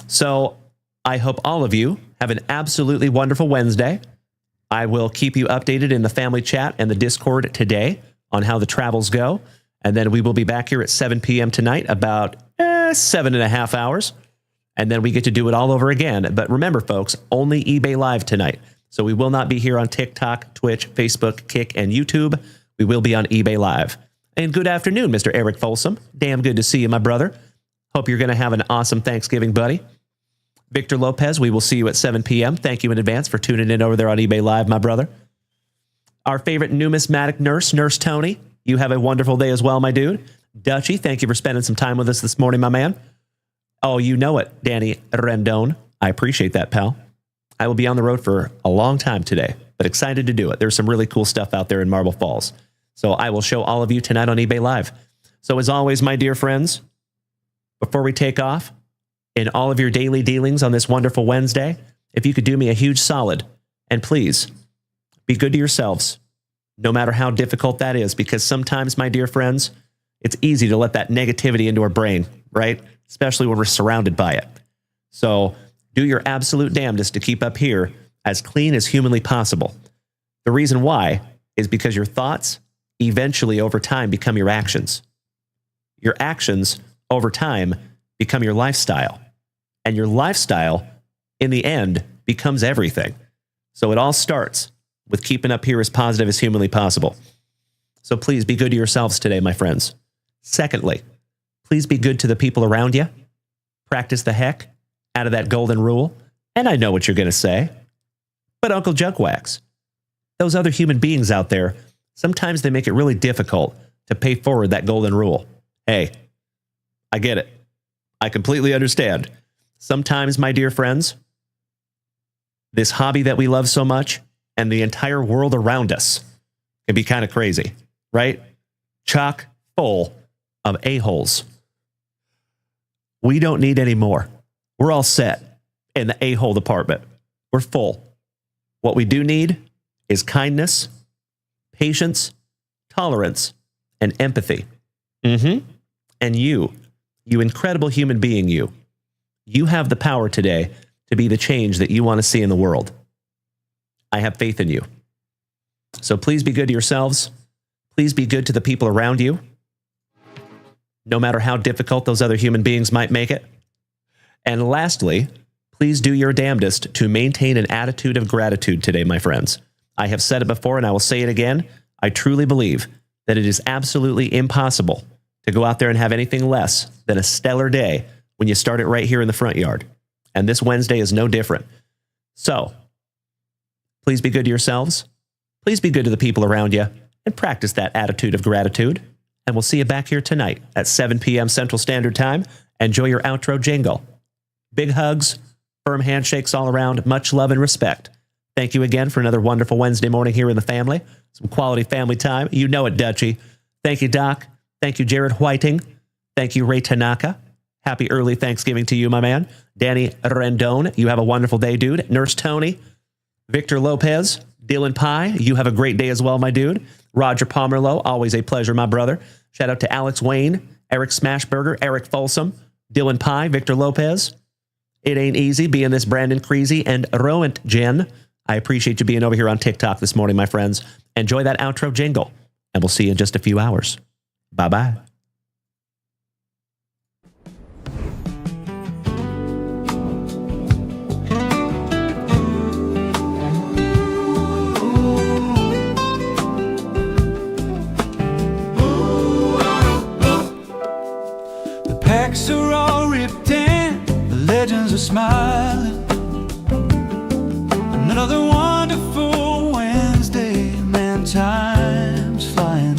So I hope all of you have an absolutely wonderful Wednesday. I will keep you updated in the family chat and the Discord today on how the travels go. And then we will be back here at 7 p.m. tonight, about 7.5 hours. And then we get to do it all over again. But remember, folks, only eBay Live tonight. So we will not be here on TikTok, Twitch, Facebook, Kick, and YouTube. We will be on eBay Live. And good afternoon, Mr. Eric Folsom. Damn good to see you, my brother. Hope you're going to have an awesome Thanksgiving, buddy. Victor Lopez, we will see you at 7 p.m. Thank you in advance for tuning in over there on eBay Live, my brother. Our favorite numismatic nurse, Nurse Tony. You have a wonderful day as well, my dude. Dutchy, thank you for spending some time with us this morning, my man. Oh, you know it, Danny Rendon. I appreciate that, pal. I will be on the road for a long time today, but excited to do it. There's some really cool stuff out there in Marble Falls. So I will show all of you tonight on eBay Live. So as always, my dear friends, before we take off, in all of your daily dealings on this wonderful Wednesday, if you could do me a huge solid And please, be good to yourselves, no matter how difficult that is, because sometimes, my dear friends, it's easy to let that negativity into our brain, right? Especially when we're surrounded by it. So do your absolute damnedest to keep up here as clean as humanly possible. The reason why is because your thoughts eventually over time become your actions. Your actions over time become your lifestyle. And your lifestyle, in the end, becomes everything. So it all starts with keeping up here as positive as humanly possible. So please be good to yourselves today, my friends. Secondly, please be good to the people around you. Practice the heck out of that golden rule. And I know what you're going to say. But Uncle JunkWax, those other human beings out there, sometimes they make it really difficult to pay forward that golden rule. Hey, I get it. I completely understand. Sometimes, my dear friends, this hobby that we love so much and the entire world around us can be kind of crazy, right? Chock full of a-holes. We don't need any more. We're all set in the a-hole department. We're full. What we do need is kindness, patience, tolerance, and empathy. And you incredible human being, you have the power today to be the change that you want to see in the world. I have faith in you. So please be good to yourselves. Please be good to the people around you, no matter how difficult those other human beings might make it. And lastly, please do your damnedest to maintain an attitude of gratitude today, my friends. I have said it before and I will say it again. I truly believe that it is absolutely impossible to go out there and have anything less than a stellar day when you start it right here in the front yard. And this Wednesday is no different. So, please be good to yourselves. Please be good to the people around you and practice that attitude of gratitude. And we'll see you back here tonight at 7 p.m. Central Standard Time. Enjoy your outro jingle. Big hugs, firm handshakes all around, much love and respect. Thank you again for another wonderful Wednesday morning here in the family. Some quality family time. You know it, Dutchie. Thank you, Doc. Thank you, Jared Whiting. Thank you, Ray Tanaka. Happy early Thanksgiving to you, my man. Danny Rendon, you have a wonderful day, dude. Nurse Tony. Victor Lopez. Dylan Pye, you have a great day as well, my dude. Roger Pomerlow, always a pleasure, my brother. Shout out to Alex Wayne, Eric Smashburger, Eric Folsom, Dylan Pye, Victor Lopez. It ain't easy being this Brandon Creasy and Rowent Jen. I appreciate you being over here on TikTok this morning, my friends. Enjoy that outro jingle, and we'll see you in just a few hours. Bye-bye. The packs are all ripped in, the legends are smiling. Another wonderful Wednesday, man, time's flying.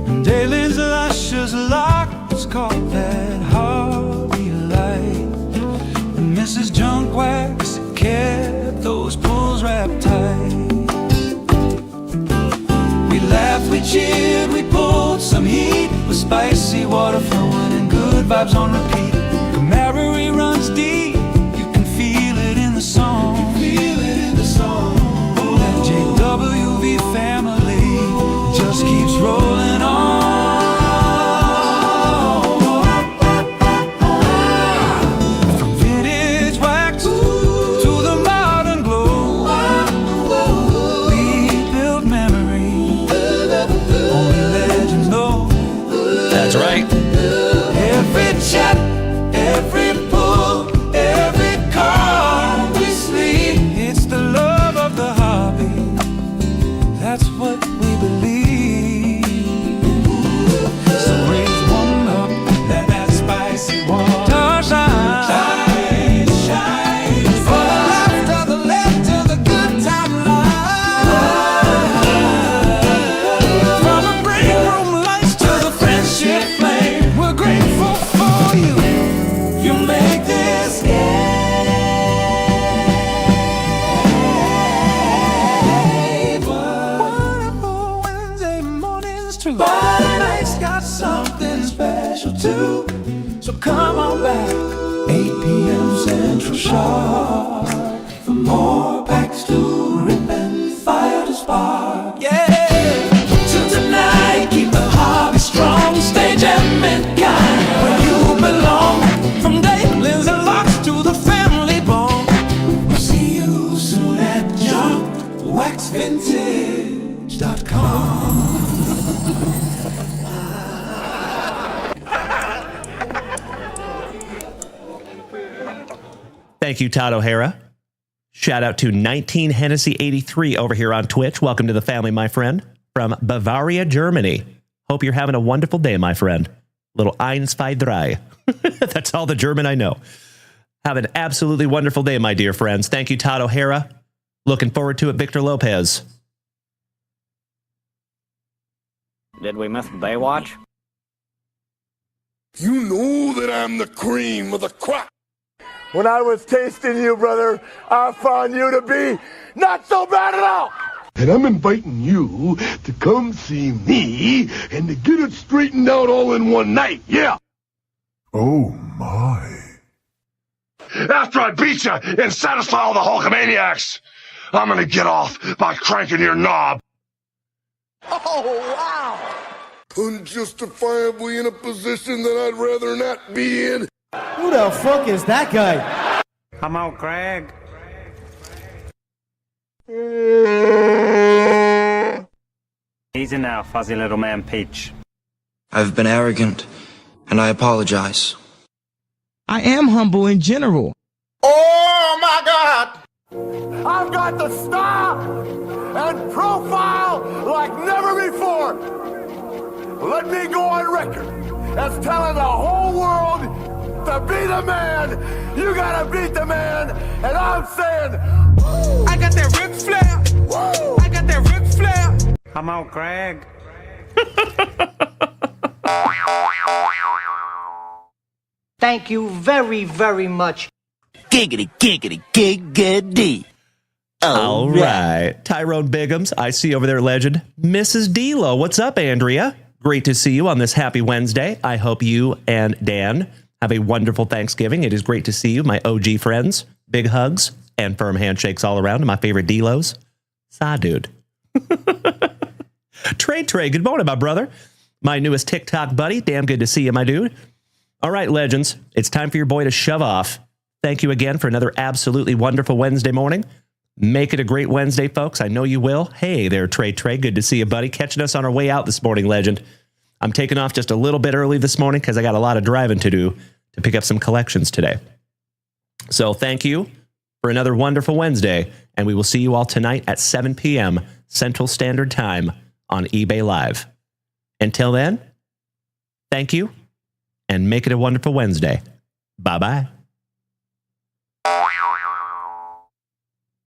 And Dalen's luscious lock's caught that Harvey light. And Mrs. JunkWax kept those pulls wrapped tight. We laughed, we cheered, we pulled some heat with spicy water flowing and good vibes on repeat. Camaraderie runs deep, you can feel it in the song. That JWV family just keeps rolling on. From vintage wax to the modern glow, we build memories only legends know. That's right. Every chat, every pull, every card we sleep, it's the love of the hobby. That's what we believe. So raise one up, let that spicy water shine, shine. For the laughter, the laughter, the good time life. From the break room lights to the friendship flame, we're grateful for you. You make this wonderful Wednesday mornings true. Friday night's got something special too. So come on back, 8 p.m. Central Sharp for more. Thank you, Todd O'Hara. Shout out to 19 Hennessy 83 over here on Twitch. Welcome to the family, my friend, from Bavaria, Germany. Hope you're having a wonderful day, my friend. Little 1, 2, 3. That's all the German I know. Have an absolutely wonderful day, my dear friends. Thank you, Todd O'Hara. Looking forward to it, Victor Lopez. Did we miss Baywatch? You know that I'm the cream of the crop. When I was tasting you, brother, I found you to be not so bad at all. And I'm inviting you to come see me and to get it straightened out all in one night, yeah. Oh, my. After I beat you and satisfy all the Hulkamaniacs, I'm gonna get off by cranking your knob. Oh, wow. Unjustifiably in a position that I'd rather not be in. Who the fuck is that guy? Come on, Craig. Easy now, fuzzy little man Peach. I've been arrogant, and I apologize. I am humble in general. Oh, my God. I've got the style and profile like never before. Let me go on record as telling the whole world to be the man. You gotta beat the man. And I'm saying, I got that Ric Flair. Woo! I got that Ric Flair. Come on, Craig. Thank you very, very much. Giggity, giggity, giggity. All right. Tyrone Biggums, I see over there, legend. Mrs. D-Lo, what's up, Andrea? Great to see you on this happy Wednesday. I hope you and Dan have a wonderful Thanksgiving. It is great to see you, my OG friends. Big hugs and firm handshakes all around. My favorite D-Los. Saw dude. Trey, good morning, my brother. My newest TikTok buddy. Damn good to see you, my dude. All right, legends. It's time for your boy to shove off. Thank you again for another absolutely wonderful Wednesday morning. Make it a great Wednesday, folks. I know you will. Hey there, Trey. Good to see you, buddy. Catching us on our way out this morning, legend. I'm taking off just a little bit early this morning because I got a lot of driving to do to pick up some collections today. So thank you for another wonderful Wednesday, and we will see you all tonight at 7 p.m. Central Standard Time on eBay Live. Until then, thank you, and make it a wonderful Wednesday. Bye-bye.